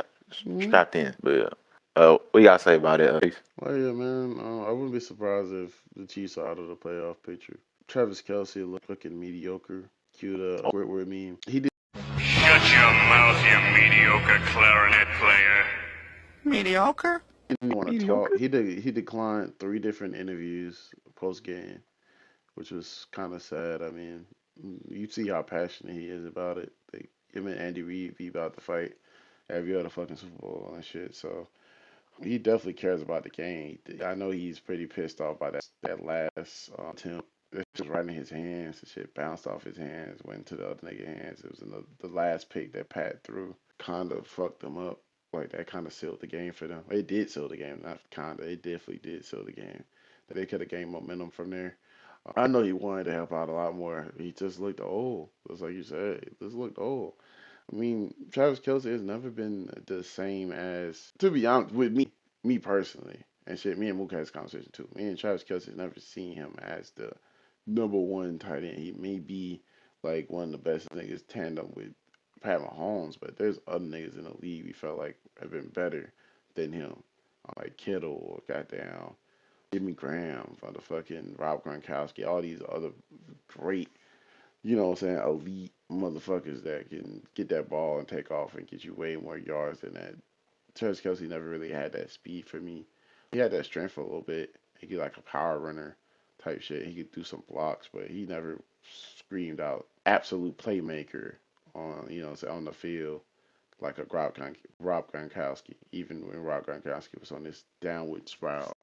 strapped in. But yeah. What you gotta say about it? Well, yeah, man. I wouldn't be surprised if the Chiefs are out of the playoff picture. Travis Kelce looked fucking mediocre. Cute Squidward meme. He did. Shut your your mouth, you mediocre clarinet player. Mediocre? He didn't want to Mediocre? talk. He declined 3 different interviews post game, which was kind of sad. I mean, you see how passionate he is about it. Like him and Andy Reid be about to fight every other fucking Super Bowl and shit. So he definitely cares about the game. I know he's pretty pissed off by that last attempt. It was right in his hands. The shit bounced off his hands, went into the other nigga hands. It was in the last pick that Pat threw. Kind of fucked them up. Like that kind of sealed the game for them. It did seal the game, not kinda. It definitely did seal the game. They could have gained momentum from there. I know he wanted to help out a lot more. He just looked old. Just like you said, he just looked old. I mean, Travis Kelce has never been the same as, to be honest, with me personally, and shit, me and Mook had this conversation too. Me and Travis Kelce has never seen him as the number 1 tight end. He may be like one of the best niggas tandem with Pat Mahomes, but there's other niggas in the league we felt like have been better than him. Like Kittle or goddamn Jimmy Graham, motherfucking Rob Gronkowski, all these other great, you know what I'm saying, elite motherfuckers that can get that ball and take off and get you way more yards than that. Travis Kelce never really had that speed for me. He had that strength for a little bit. He could like a power runner type shit. He could do some blocks, but he never screamed out absolute playmaker on, you know, on the field like a Rob Gronkowski. Even when Rob Gronkowski was on this downward spiral,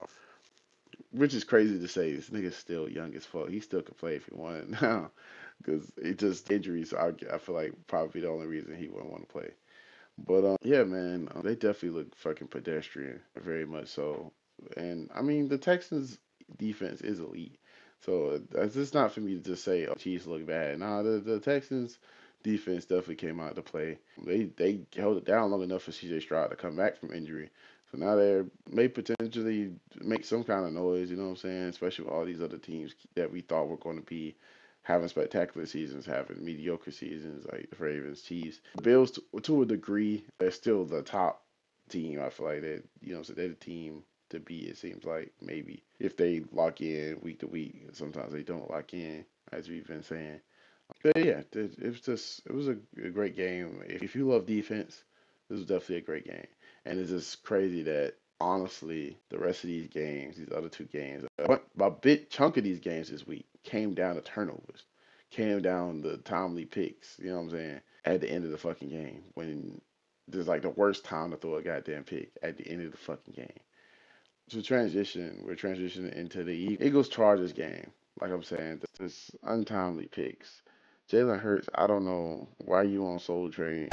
which is crazy to say. This nigga's still young as fuck. He still could play if he wanted now, because it just injuries. I feel like probably the only reason he wouldn't want to play. But yeah, man, they definitely look fucking pedestrian, very much so. And I mean, the Texans' defense is elite, so it's just not for me to just say, "Oh, Chiefs look bad." Nah, the Texans' defense definitely came out to play. They held it down long enough for C.J. Stroud to come back from injury. So now they may potentially make some kind of noise. You know what I'm saying? Especially with all these other teams that we thought were going to be having spectacular seasons, having mediocre seasons like the Ravens, Chiefs. The Bills, to a degree, they're still the top team. I feel like they, you know, so they're the team to beat. It seems like maybe if they lock in week to week. Sometimes they don't lock in, as we've been saying. But yeah, it was a great game. If you love defense, this was definitely a great game. And it's just crazy that honestly, the rest of these games, these other 2 games, a big chunk of these games this week came down to turnovers, came down to timely picks. You know what I'm saying? At the end of the fucking game, when there's like the worst time to throw a goddamn pick at the end of the fucking game. So we're transitioning into the Eagles Chargers game. Like I'm saying, this untimely picks. Jaylen Hurts, I don't know why you on Soul Train.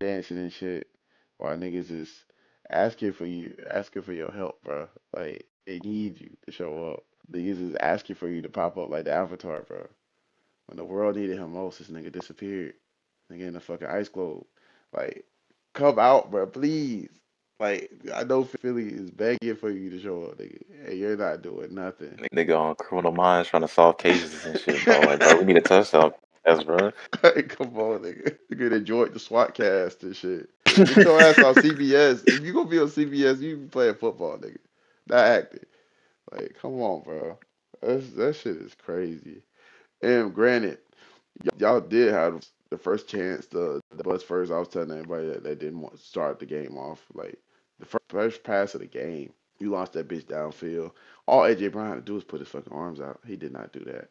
Dancing and shit while niggas is asking for your help, bro. Like they need you to show up. Niggas is asking for you to pop up like the Avatar, bro. When the world needed him most, this nigga disappeared. Nigga in the fucking ice globe. Like, come out, bro, please. Like, I know Philly is begging for you to show up, nigga. Hey, you're not doing nothing. Nigga on Criminal Minds trying to solve cases and shit, bro. Like, bro, we need a touchdown pass, bro. Come on, nigga. Nigga enjoyed the SWAT cast and shit. Get your ass on CBS. If you gonna be on CBS, you be playing football, nigga. Not acting. Like, come on, bro. That shit is crazy. And granted, y'all did have the first chance. The bus first. I was telling everybody that didn't want to start the game off. Like the first pass of the game, you lost that bitch downfield. All AJ Brown had to do was put his fucking arms out. He did not do that.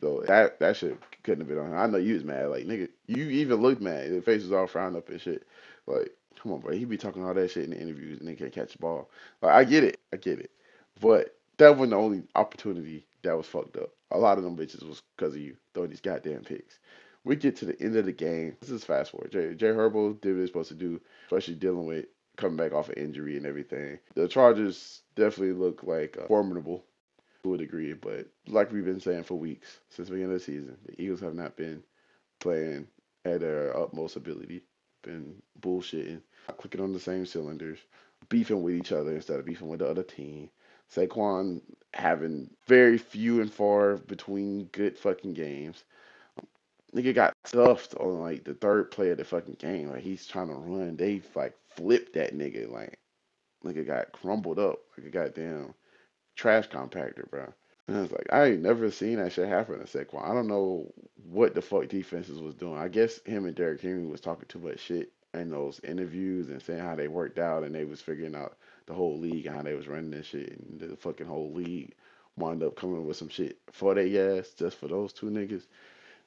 So that shit couldn't have been on him. I know you was mad. Like nigga, you even looked mad. Your face was all frowned up and shit. Like, come on, bro. He be talking all that shit in the interviews and they can't catch the ball. Like I get it. I get it. But that wasn't the only opportunity that was fucked up. A lot of them bitches was because of you throwing these goddamn picks. We get to the end of the game. This is fast forward. Jay Herbo did what he's supposed to do, especially dealing with coming back off of injury and everything. The Chargers definitely look like formidable to a degree, but like we've been saying for weeks since the beginning of the season, the Eagles have not been playing at their utmost ability. Been bullshitting, clicking on the same cylinders, beefing with each other instead of beefing with the other team. Saquon having very few and far between good fucking games. Nigga got stuffed on like the third play of the fucking game. Like he's trying to run. They like flipped that nigga. Like nigga got crumbled up like a goddamn trash compactor, bro. And I was like, I ain't never seen that shit happen to Saquon. I don't know what the fuck defenses was doing. I guess him and Derrick Henry was talking too much shit in those interviews and saying how they worked out and they was figuring out the whole league and how they was running this shit and the fucking whole league wound up coming up with some shit for their ass just for those two niggas.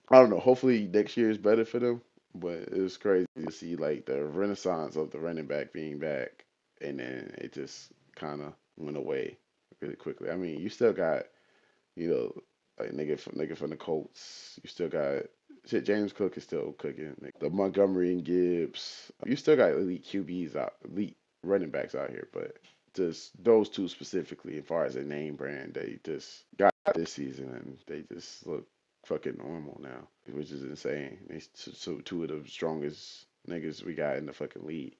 I don't know. Hopefully next year is better for them. But it was crazy to see like the renaissance of the running back being back, and then it just kind of went away really quickly. I mean, you still got like nigga from the Colts. You still got shit. James Cook is still cooking. The Montgomery and Gibbs. You still got elite QBs out, elite running backs out here, but just those two specifically, as far as a name brand, they just got this season and they just look fucking normal now, which is insane. They two of the strongest niggas we got in the fucking league.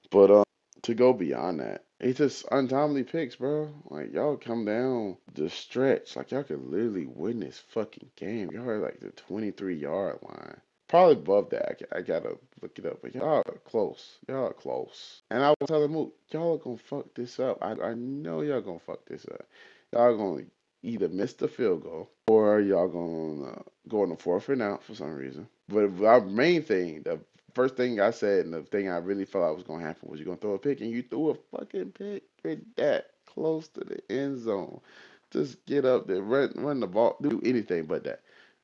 But to go beyond that, it's just untimely picks, bro. Like y'all come down the stretch, like y'all could literally win this fucking game. Y'all are like the 23-yard line. Probably above that. I gotta look it up, but y'all are close. Y'all are close. And I was telling Mook, y'all are gonna fuck this up. I know y'all gonna fuck this up. Y'all gonna either miss the field goal or y'all gonna go on the fourth and out for some reason. But our main thing, the first thing I said and the thing I really felt was gonna happen was you're gonna throw a pick, and you threw a fucking pick that close to the end zone. Just get up there, run the ball, do anything but that.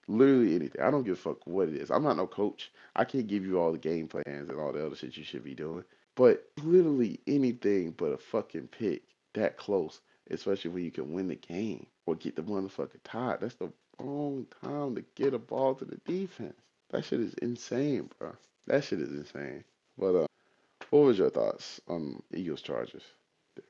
Literally anything. I don't give a fuck what it is. I'm not no coach. I can't give you all the game plans and all the other shit you should be doing. But literally anything but a fucking pick that close, especially when you can win the game or get the motherfucker tied. That's the wrong time to get a ball to the defense. That shit is insane, bro. That shit is insane. But what was your thoughts on Eagles Chargers?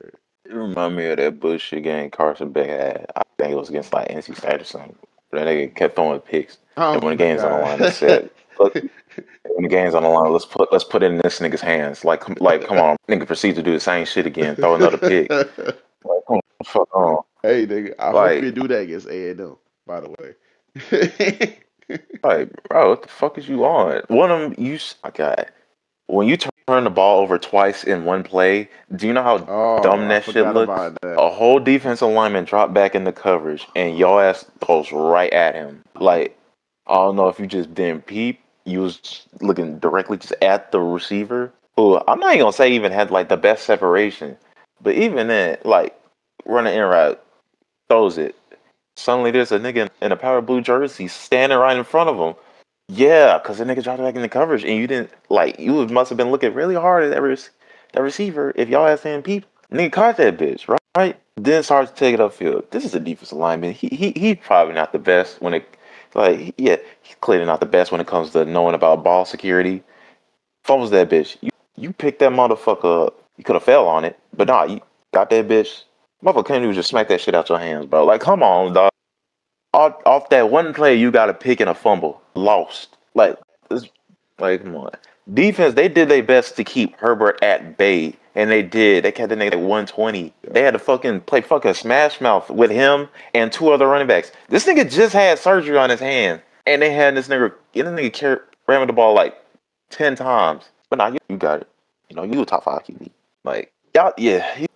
Derek? It remind me of that bullshit game Carson Beck had. I think it was against like NC State or something. But that nigga kept throwing picks. And Oh when the my game's on the line, they god. said, "Look, when the game's on the line, let's put it in this nigga's hands." Like come on, nigga proceed to do the same shit again, throw another pick. Like, come on, fuck on. Hey nigga, I hope you Like, do that against A&M, by the way. bro, what the fuck is you on? One of them, I got when you turn the ball over twice in one play. Do you know how Oh, dumb I that shit forgot looks? about that. A whole defensive lineman dropped back into coverage, and your ass throws right at him. Like, I don't know if you just didn't peep. You was looking directly just at the receiver, who I'm not even gonna say even had like the best separation, but even then, like running in route, throws it. Suddenly there's a nigga in a power blue jersey standing right in front of him. Yeah, because the nigga dropped back in the coverage, and you didn't like. You must have been looking really hard at that receiver. If y'all had seen peep, nigga caught that bitch, right? Then starts to take it upfield. This is a defensive lineman. He's probably not the best when it yeah, he's clearly not the best when it comes to knowing about ball security. Fumbles that bitch. You picked that motherfucker up. You could have fell on it, but nah, you got that bitch. Motherfucker couldn't even just smack that shit out your hands, bro. Like, come on, dog. Off that one play, you got a pick and a fumble, lost. Like, come on. Defense, they did their best to keep Herbert at bay, and they did. They kept the nigga at 120. They had to fucking play fucking smash mouth with him and two other running backs. This nigga just had surgery on his hand, and they had this nigga ramming the ball like 10 times. But nah, you got it. You know, you a top 5 QB. Like, y'all, yeah,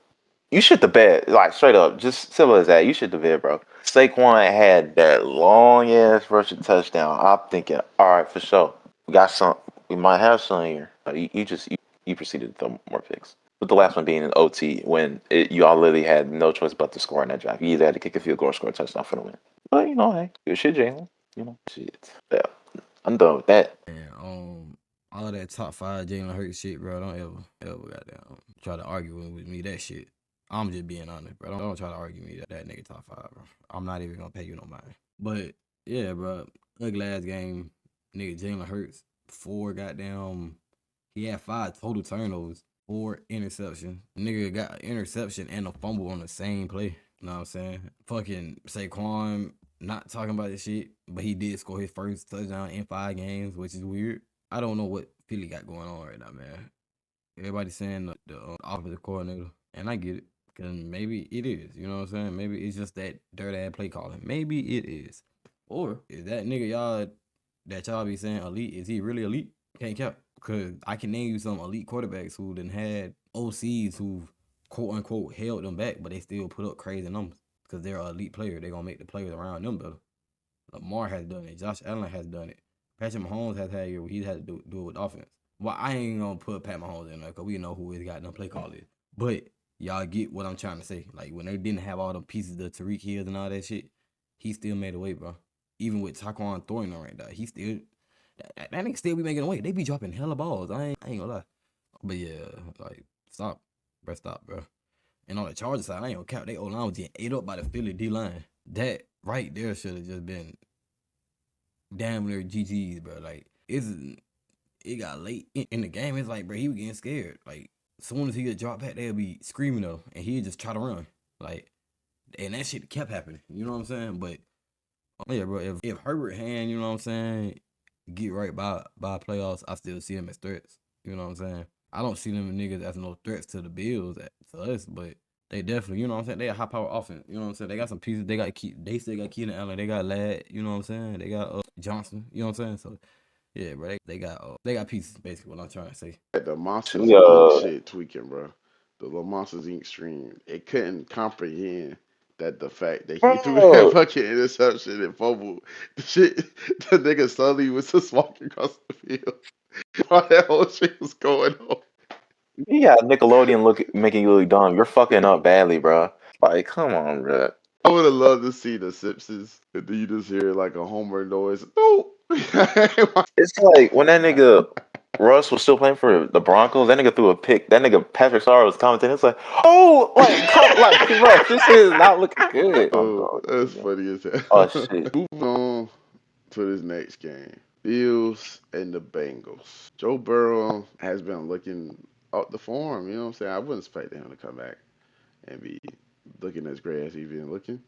you shit the bed, like straight up, just simple as that. You shit the bed, bro. Saquon had that long ass rushing touchdown. I'm thinking, all right, for sure, we got some. We might have some here. You proceeded to throw more picks. With the last one being an OT, when you all literally had no choice but to score in that drive. You either had to kick a field goal or score a touchdown for the win. But you know, hey, good shit, Jaylen. You know, shit. Yeah, I'm done with that. And all that top 5 Jaylen Hurts shit, bro. Don't ever goddamn try to argue with me that shit. I'm just being honest, bro. Don't try to argue with me that nigga top 5, bro. I'm not even gonna pay you no mind. But yeah, bro. Ugly ass game, nigga. Jaylen Hurts 4 goddamn. He had 5 total turnovers, 4 interceptions. Nigga got an interception and a fumble on the same play. You know what I'm saying? Fucking Saquon not talking about this shit, but he did score his first touchdown in 5 games, which is weird. I don't know what Philly got going on right now, man. Everybody saying the offensive coordinator, and I get it. Cause maybe it is, you know what I'm saying? Maybe it's just that dirt ass play calling. Maybe it is. Or is that nigga y'all be saying elite, is he really elite? Can't count. Cause I can name you some elite quarterbacks who done had OCs who quote unquote held them back, but they still put up crazy numbers. Cause they're an elite player. They're gonna make the players around them better. Lamar has done it. Josh Allen has done it. Patrick Mahomes has had a year where he's had to do it with offense. Well, I ain't gonna put Pat Mahomes in there because we know who his goddamn play call is. But y'all get what I'm trying to say. Like when they didn't have all the pieces of Tariq Hills and all that shit, he still made a way, bro. Even with Taquan Thornton right there, he still that nigga still be making a way. They be dropping hella balls. I ain't gonna lie. But yeah, like stop, bro. And on the Chargers side, I ain't gonna count. They O-line was getting ate up by the Philly D-line. That right there should have just been damn near GG's, bro. Like it got late in the game. It's like, bro, he was getting scared. Like as soon as he get dropped back, they'll be screaming though, and he'd just try to run. Like, and that shit kept happening. You know what I'm saying? But yeah, bro, if Herbert hand, you know what I'm saying, get right by playoffs, I still see them as threats. You know what I'm saying? I don't see them niggas as no threats to the Bills, to us, but they definitely, you know what I'm saying, they a high power offense. You know what I'm saying? They got some pieces. They still got Keenan Allen. They got Ladd. You know what I'm saying? They got Johnson. You know what I'm saying? So yeah, bro, they got pieces. Basically, what I'm trying to say. The Monsters Two, Inc. shit tweaking, bro. The little Monsters Inc. stream, it couldn't comprehend that the fact that he threw that bro. fucking interception and fumbled, the shit, the nigga Sully was just walking across the field while that whole shit was going on. You got Nickelodeon making you look dumb. You're fucking up badly, bro. Like, come on, bro. I would have loved to see the Simpsons, and then you just hear like a Homer noise. No. It's like when that nigga Russ was still playing for the Broncos. That nigga threw a pick. That nigga Patrick Star was commenting. It's like, oh, like, come, like, bro, this shit is not looking good. I'm Oh, done. that's funny as Oh hell. shit. Moving on to this next game. Bills and the Bengals. Joe Burrow has been looking up the form, you know what I'm saying? I wouldn't expect him to come back and be looking as great as he's been looking.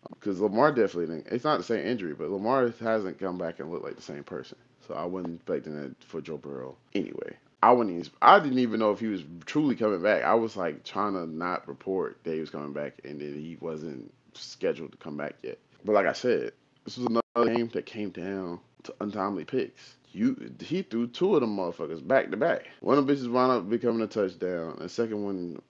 Because Lamar definitely didn't. It's not the same injury, but Lamar hasn't come back and looked like the same person. So I wasn't expecting that for Joe Burrow anyway. I didn't even know if he was truly coming back. I was like trying to not report that he was coming back and that he wasn't scheduled to come back yet. But like I said, this was another game that came down to untimely picks. He threw two of them motherfuckers back to back. One of them bitches wound up becoming a touchdown. The second one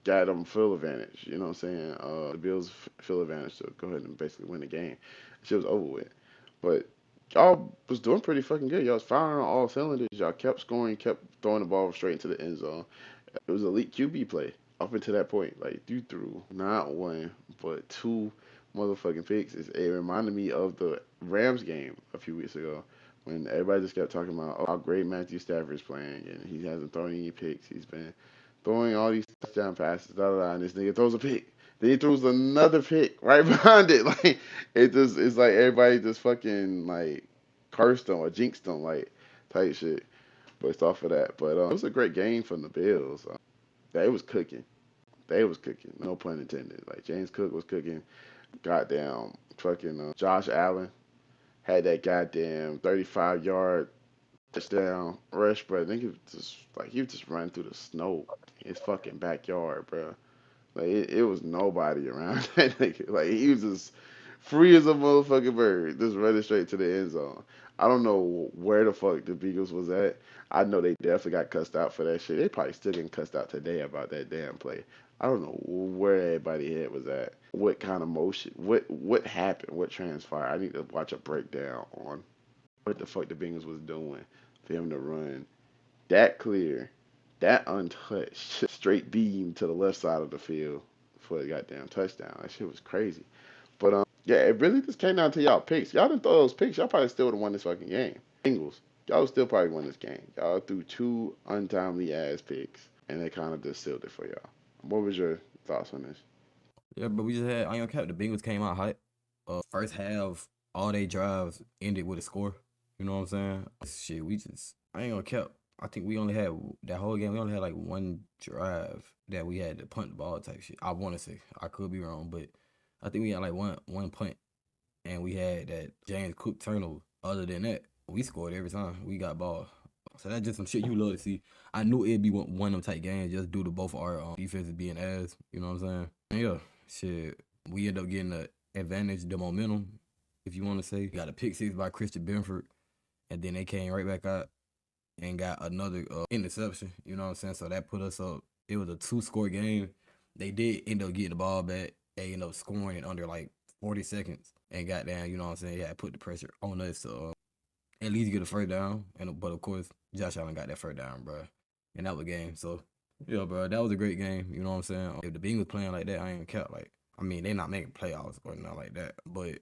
got them field advantage. You know what I'm saying? The Bills field advantage to go ahead and basically win the game. Shit was over with. But y'all was doing pretty fucking good. Y'all was firing on all cylinders. Y'all kept scoring, kept throwing the ball straight into the end zone. It was elite QB play up until that point. Like you threw not one but two motherfucking picks. It reminded me of the Rams game a few weeks ago when everybody just kept talking about how great Matthew Stafford's playing and he hasn't thrown any picks. He's been throwing all these touchdown passes, and this nigga throws a pick. Then he throws another pick right behind it. Like it's like everybody just fucking like cursed him or jinxed him like type shit based off of that. But it was a great game from the Bills. They was cooking. They was cooking. No pun intended. Like James Cook was cooking. Goddamn fucking Josh Allen had that goddamn 35-yard touchdown rush, bro. I think he was just running through the snow in his fucking backyard, bro. Like it was nobody around that nigga. Like he was just free as a motherfucking bird, just running straight to the end zone. I don't know where the fuck the Beagles was at. I know they definitely got cussed out for that shit. They probably still getting cussed out today about that damn play. I don't know where everybody head was at. What kind of motion? What happened? What transpired? I need to watch a breakdown on what the fuck the Bengals was doing for him to run that clear, that untouched, straight beam to the left side of the field for a goddamn touchdown. That shit was crazy. But yeah, it really just came down to y'all picks. Y'all didn't throw those picks, y'all probably still would have won this fucking game. Bengals, y'all would still probably won this game. Y'all threw two untimely ass picks, and they kind of just sealed it for y'all. What was your thoughts on this? Yeah, but we just had on your cap. The Bengals came out hype. First half, all they drives ended with a score. You know what I'm saying? Shit, I ain't gonna cap. I think we only had that whole game. We only had like one drive that we had to punt the ball type shit. I want to say I could be wrong, but I think we had like one punt, and we had that James Cook turnover. Other than that, we scored every time we got ball. So that's just some shit you love to see. I knew it'd be one of them type games just due to both our defenses being ass. You know what I'm saying? And yeah, shit. We end up getting the advantage, the momentum, if you want to say. Got a pick 6 by Christian Benford, and then they came right back out and got another interception. You know what I'm saying? So that put us up. It was a 2-score game. They did end up getting the ball back. They ended up scoring in under like 40 seconds and got down. You know what I'm saying? Yeah, put the pressure on us to at least get a first down. But of course, Josh Allen got that first down, bro. And that was a game. So yeah, bro, that was a great game. You know what I'm saying? If the Bengals playing like that, I ain't count. Like, I mean, they not making playoffs or not like that. But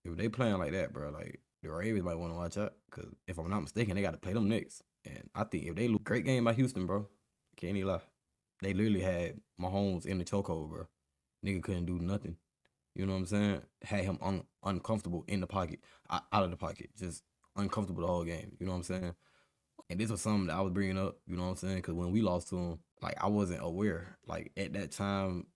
if they playing like that, bro, like the Ravens might want to watch out. Because if I'm not mistaken, they got to play them next. And I think if they lose, great game by Houston, bro. Can't even lie. They literally had Mahomes in the chokehold, bro. Nigga couldn't do nothing. You know what I'm saying? Had him uncomfortable in the pocket, out of the pocket, just uncomfortable the whole game. You know what I'm saying? And this was something that I was bringing up. You know what I'm saying? Because when we lost to him, like I wasn't aware. Like at that time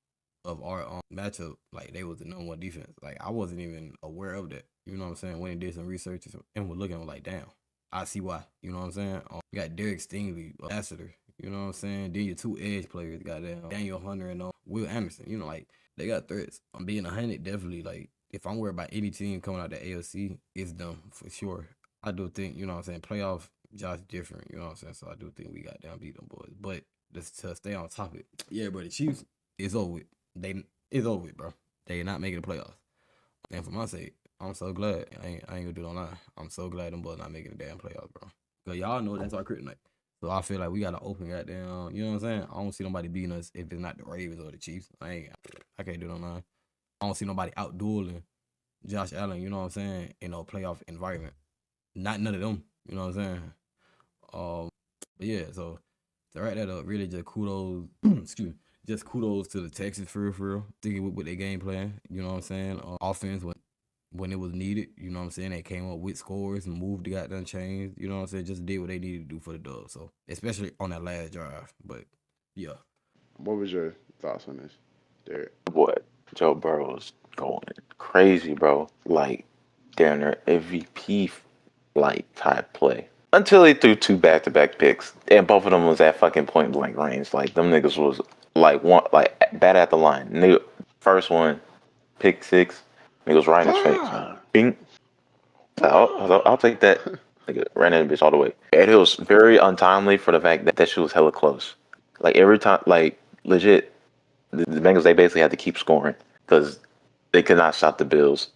of our matchup, like they was the number one defense. Like I wasn't even aware of that. You know what I'm saying? When they did some research and was looking, I was like, damn, I see why. You know what I'm saying? You got Derek Stingley, Lassiter. You know what I'm saying? Then your 2 edge players, goddamn Daniel Hunter and Will Anderson. You know, like they got threats. I'm being 100, definitely. Like if I'm worried about any team coming out the AFC, it's them for sure. I do think, you know what I'm saying, playoff Josh different, you know what I'm saying? So I do think we got down beat them boys. But just to stay on topic, yeah, bro, the Chiefs is over with. It's over with, bro. They not making the playoffs. And for my sake, I'm so glad. I ain't gonna do no lie. I'm so glad them boys not making the damn playoffs, bro. Cause y'all know that's our kryptonite. So I feel like we got to open goddamn, you know what I'm saying? I don't see nobody beating us if it's not the Ravens or the Chiefs. I can't do no lie. I don't see nobody out-dueling Josh Allen, you know what I'm saying, in a playoff environment. Not none of them, you know what I'm saying? But yeah, so to wrap that up, really just kudos, excuse me, just kudos to the Texans for real, sticking with their game plan, you know what I'm saying? Offense when it was needed, you know what I'm saying? They came up with scores and moved the goddamn chains, you know what I'm saying? Just did what they needed to do for the dub. So especially on that last drive. But yeah. What was your thoughts on this, Derek? Boy, Joe Burrow's going crazy, bro. Like, damn near MVP like type play. Until he threw 2 back-to-back picks, and both of them was at fucking point blank range. Like them niggas was like bad at the line. Nigga, first one, pick 6, niggas right in his face. Bing. I'll take that. Nigga ran in the bitch all the way. And it was very untimely for the fact that shit was hella close. Like every time, like legit, the Bengals they basically had to keep scoring because they could not stop the Bills.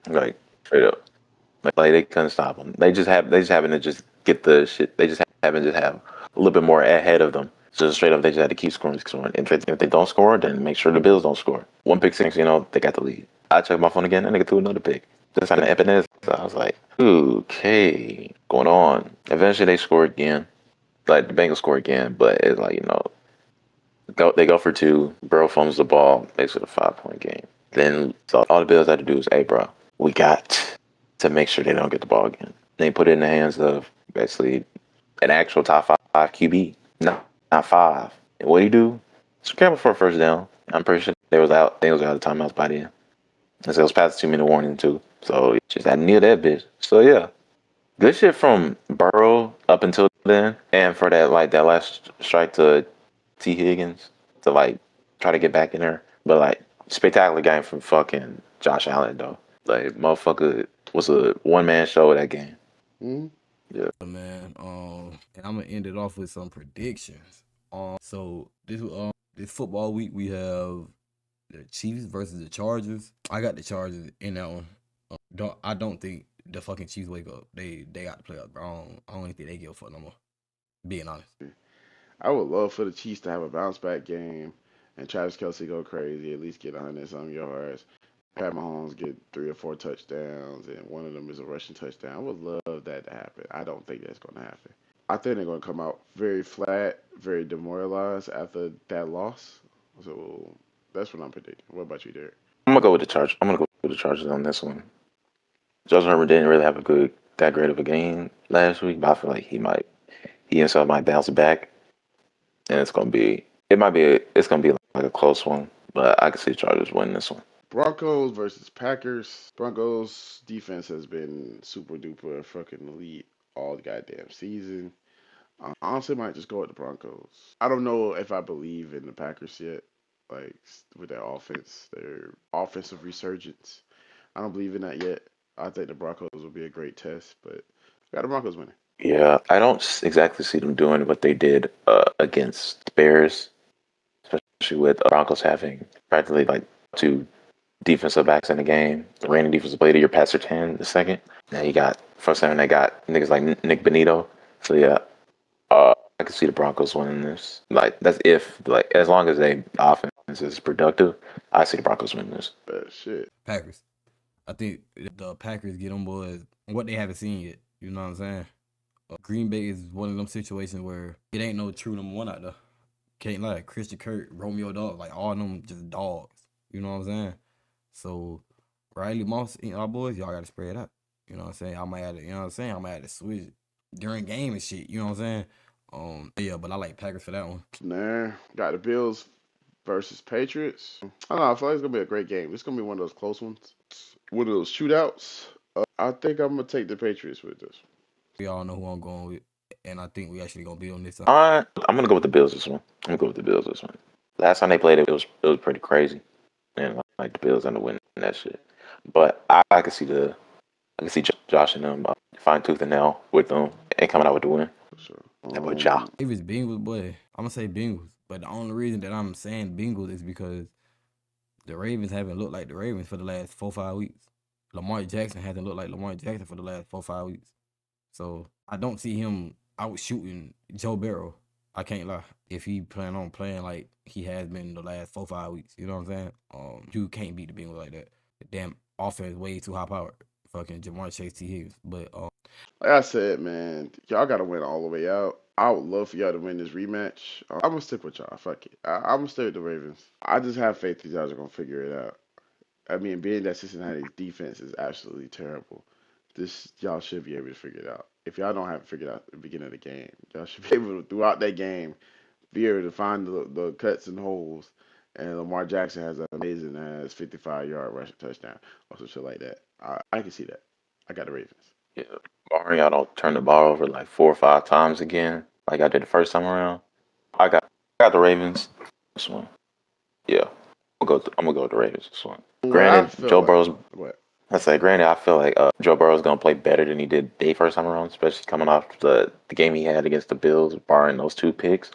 Like straight up. Like they couldn't stop them. They just happened to just get the shit. They just happened to have a little bit more ahead of them. So straight up, they just had to keep scoring. And if they don't score, then make sure the Bills don't score. 1 pick 6, you know, they got the lead. I checked my phone again, and they threw another pick. Just on the Epinez. So I was like, okay, going on. Eventually, they score again. Like the Bengals score again, but it's like they go for 2. Burrow fumbles the ball, makes it a 5-point game. Then so all the Bills had to do is, hey, bro, we got to make sure they don't get the ball again. They put it in the hands of basically an actual top 5 QB, not 5. And what do you do? Scramble for a first down. I'm pretty sure they was out of timeouts by then. And so it was past the 2-minute warning too. So just had to kneel that bitch. So yeah, good shit from Burrow up until then, and for that last strike to T Higgins to try to get back in there. But spectacular game from fucking Josh Allen though. Like motherfucker was a 1-man show that game. Mm-hmm. Yeah, man. And I'm gonna end it off with some predictions. So this football week we have the Chiefs versus the Chargers. I got the Chargers in that one. I don't think the fucking Chiefs wake up. They got to play up, bro. I don't think they give a fuck no more. Being honest. I would love for the Chiefs to have a bounce back game and Travis Kelce go crazy, at least get 100-something yards. Pat Mahomes get 3 or 4 touchdowns, and one of them is a rushing touchdown. I would love that to happen. I don't think that's going to happen. I think they're going to come out very flat, very demoralized after that loss. So that's what I'm predicting. What about you, Derek? I'm gonna go with the Chargers. I'm gonna go with the Chargers on this one. Justin Herbert didn't really have that great of a game last week, but I feel like he himself might bounce back, and it's gonna be like a close one, but I can see the Chargers winning this one. Broncos versus Packers. Broncos defense has been super duper fucking elite all the goddamn season. Honestly, might just go with the Broncos. I don't know if I believe in the Packers yet. Like with their offensive resurgence. I don't believe in that yet. I think the Broncos will be a great test, but I got the Broncos winning. Yeah, I don't exactly see them doing what they did against Bears, especially with Broncos having practically like two defensive backs in the game. The reigning defensive player, your Pat Surtain the second. Now you got first time they got niggas like Nick Benito. So yeah, I can see the Broncos winning this. Like that's if like as long as they offense is productive, I see the Broncos winning this. Shit. Packers. I think the Packers get them boys what they haven't seen yet. You know what I'm saying? Green Bay is one of them situations where it ain't no true number one out there. Can't lie. Christian Kirk, Romeo Dobbs, like all of them just dogs. You know what I'm saying? So Riley Moss and our boys, y'all gotta spread out. You know what I'm saying? I might have to, you know what I'm saying? I might have to switch during game and shit. You know what I'm saying? Yeah, but I like Packers for that one. Nah, got the Bills versus Patriots. I don't know. I feel like it's gonna be a great game. It's gonna be one of those close ones, one of those shootouts. I think I'm gonna take the Patriots with this. We all know who I'm going with, and I think we actually gonna beat on this. I'm gonna go with the Bills this one. I'm gonna go with the Bills this one. Last time they played it was pretty crazy, and like the Bills end up winning that shit. But I can see Josh and them fine tooth and nail with them and coming out with the win. For sure. That boy Ja. If it's Bengals, boy, I'm gonna say Bengals. But the only reason that I'm saying Bengals is because the Ravens haven't looked like the Ravens for the last 4-5 weeks. Lamar Jackson hasn't looked like Lamar Jackson for the last 4-5 weeks. So I don't see him out shooting Joe Burrow. I can't lie. If he plan on playing like he has been the last 4-5 weeks, you know what I'm saying? You can't beat the Bengals like that. The damn offense way too high powered. Fucking Jamar Chase, T. Higgins. But Like I said, man, y'all gotta win all the way out. I would love for y'all to win this rematch. I'm gonna stick with y'all. Fuck it. I'm gonna stay with the Ravens. I just have faith that y'all are gonna figure it out. I mean, being that Cincinnati's defense is absolutely terrible, y'all should be able to figure it out. If y'all don't have it figured out at the beginning of the game, y'all should be able to throughout that game be able to find the cuts and holes. And Lamar Jackson has an amazing 55-yard rushing touchdown or some shit like that. I can see that. I got the Ravens. Yeah, barring y'all don't turn the ball over like 4 or 5 times again, like I did the first time around. I got the Ravens this one. Yeah, I'm gonna go with the Ravens this one. Granted, Joe Burrow's. What? Granted, I feel like Joe Burrow's gonna play better than he did the first time around, especially coming off the game he had against the Bills, barring those 2 picks.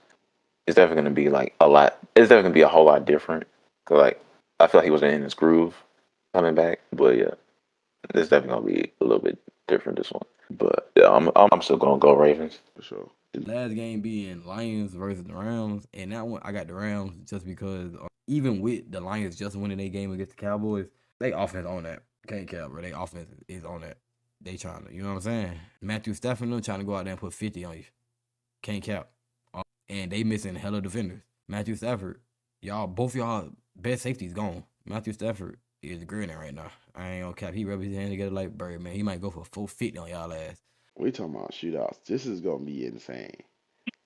It's definitely gonna be like a lot. It's definitely gonna be a whole lot different. 'Cause, like I feel like he wasn't in his groove coming back, but yeah, it's definitely gonna be a little bit different this one. But yeah, I'm still gonna go Ravens. For sure. last game being Lions versus the Rams, and that one I got the Rams just because even with the Lions just winning their game against the Cowboys, they offense on that. Can't care, bro. They offense is on that. They trying to, you know what I'm saying? Matthew Stafford trying to go out there and put 50 on you. Can't cap. And they missing hella defenders. Matthew Stafford, both y'all best safety's gone. Matthew Stafford is grinning right now. I ain't gonna cap. He rub his hand together like Bird, man. He might go for 450 on y'all ass. We talking about shootouts. This is gonna be insane.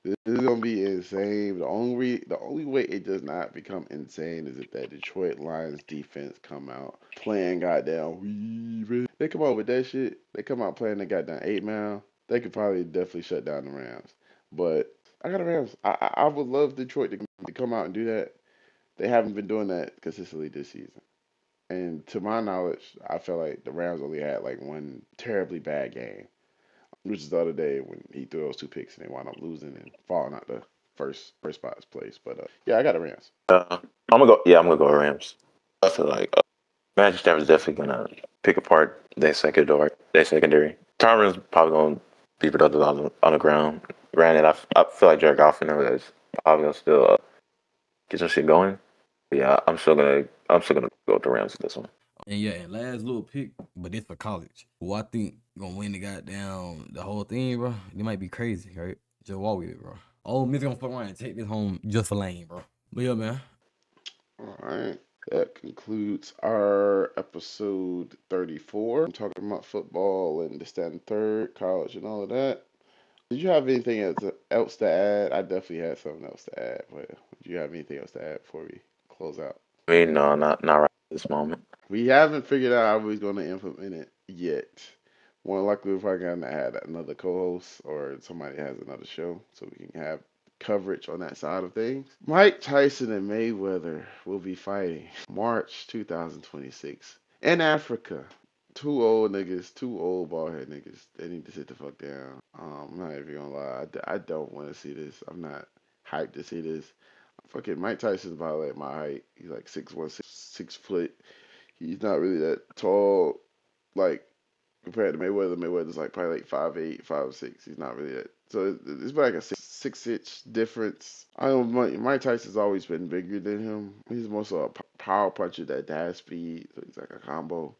This is gonna be insane. The only way it does not become insane is if that Detroit Lions defense come out playing goddamn weaving. They come out with that shit. They come out playing the goddamn 8 mile. They could probably definitely shut down the Rams. But I got the Rams. I would love Detroit to come out and do that. They haven't been doing that consistently this season. And to my knowledge, I feel like the Rams only had like one terribly bad game, which is the other day when he threw those 2 picks and they wound up losing and falling out the first spot's place. But yeah, I got the Rams. I'm gonna go. Yeah, I'm gonna go Rams. I feel like Matthew Stafford's definitely gonna pick apart their secondary. Tyron's probably gonna be productive on the ground. Granted, I feel like Jared Goff is probably gonna still get some shit going. But yeah, I'm still gonna go with the Rams with this one. And yeah, and last little pick, but it's for college. Who I think gonna win the goddamn the whole thing, bro. They might be crazy, right? Just walk with it, bro. Oh, Miss gonna fuck around and take this home just for Lane, bro. But yeah, man. All right. That concludes our episode 34. I'm talking about football and this, that, and third, college and all of that. Did you have anything else to add? I definitely had something else to add. But do you have anything else to add before we close out? I mean, no, not right at this moment. We haven't figured out how we're going to implement it yet. More than likely, we're probably gonna add another co-host or somebody has another show so we can have coverage on that side of things. Mike Tyson and Mayweather will be fighting March 2026 in Africa. Two old niggas, two old bald head niggas. They need to sit the fuck down. I'm not even gonna lie. I don't want to see this. I'm not hyped to see this. Fucking Mike Tyson's about like my height. He's like 6'1", 6 foot. He's not really that tall. Like compared to Mayweather, Mayweather's like probably like 5'8", 5'6". He's not really that. So it's like a 6 inch difference. I don't. Mike Tyson's always been bigger than him. He's more so a power puncher that has speed. So he's like a combo.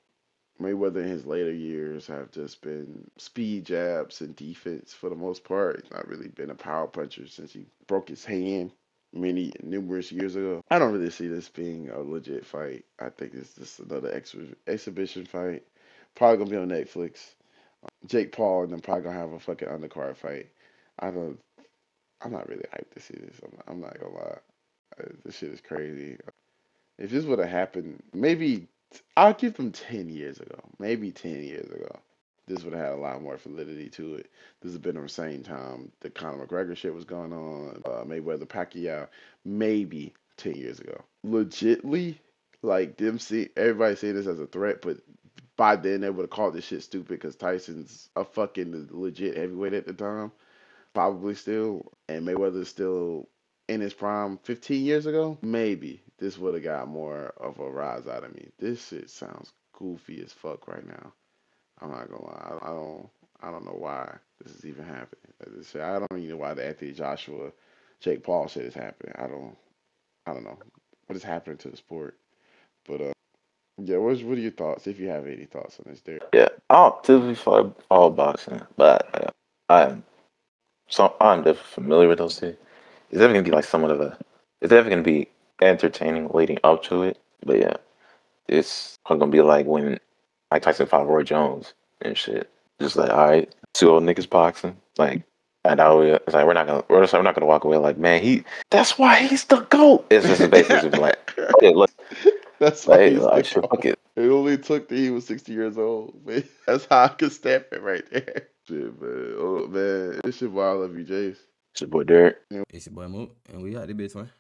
Mayweather in his later years have just been speed jabs and defense for the most part. He's not really been a power puncher since he broke his hand numerous years ago. I don't really see this being a legit fight. I think it's just another exhibition fight. Probably gonna be on Netflix. Jake Paul and them probably gonna have a fucking undercard fight. I don't. I'm not really hyped to see this. I'm not gonna lie. This shit is crazy. If this would have happened, maybe I'll give them 10 years ago. Maybe 10 years ago. This would have had a lot more validity to it. This has been around the same time the Conor McGregor shit was going on, Mayweather Pacquiao, maybe 10 years ago. Legitly, like everybody saying this as a threat, but by then they would have called this shit stupid because Tyson's a fucking legit heavyweight at the time, probably still, and Mayweather's still in his prime 15 years ago, maybe this would have got more of a rise out of me. This shit sounds goofy as fuck right now. I'm not gonna lie. I don't know why this is even happening. I don't even know why the Anthony Joshua, Jake Paul shit is happening. I don't know what is happening to the sport. But yeah, what are your thoughts? If you have any thoughts on this, there. Yeah, I don't typically follow all boxing, but I'm definitely familiar with those two. It's definitely gonna be like somewhat of a. It's definitely gonna be entertaining leading up to it. But yeah, it's gonna be like when Mike Tyson fought Roy Jones and shit. Just like, all right, two old niggas boxing. Like, and it's like we're not gonna walk away like, man, that's why he's the GOAT. It's just basically just like, okay, look, That's why like, he's the shit, fuck GOAT. it. It only took till he was 60 years old. Man. That's how I could stamp it right there. Shit, man. Oh man, this shit why I love you, Jace. It's your boy Derek. It's your boy Moot, and we got the bitch, man.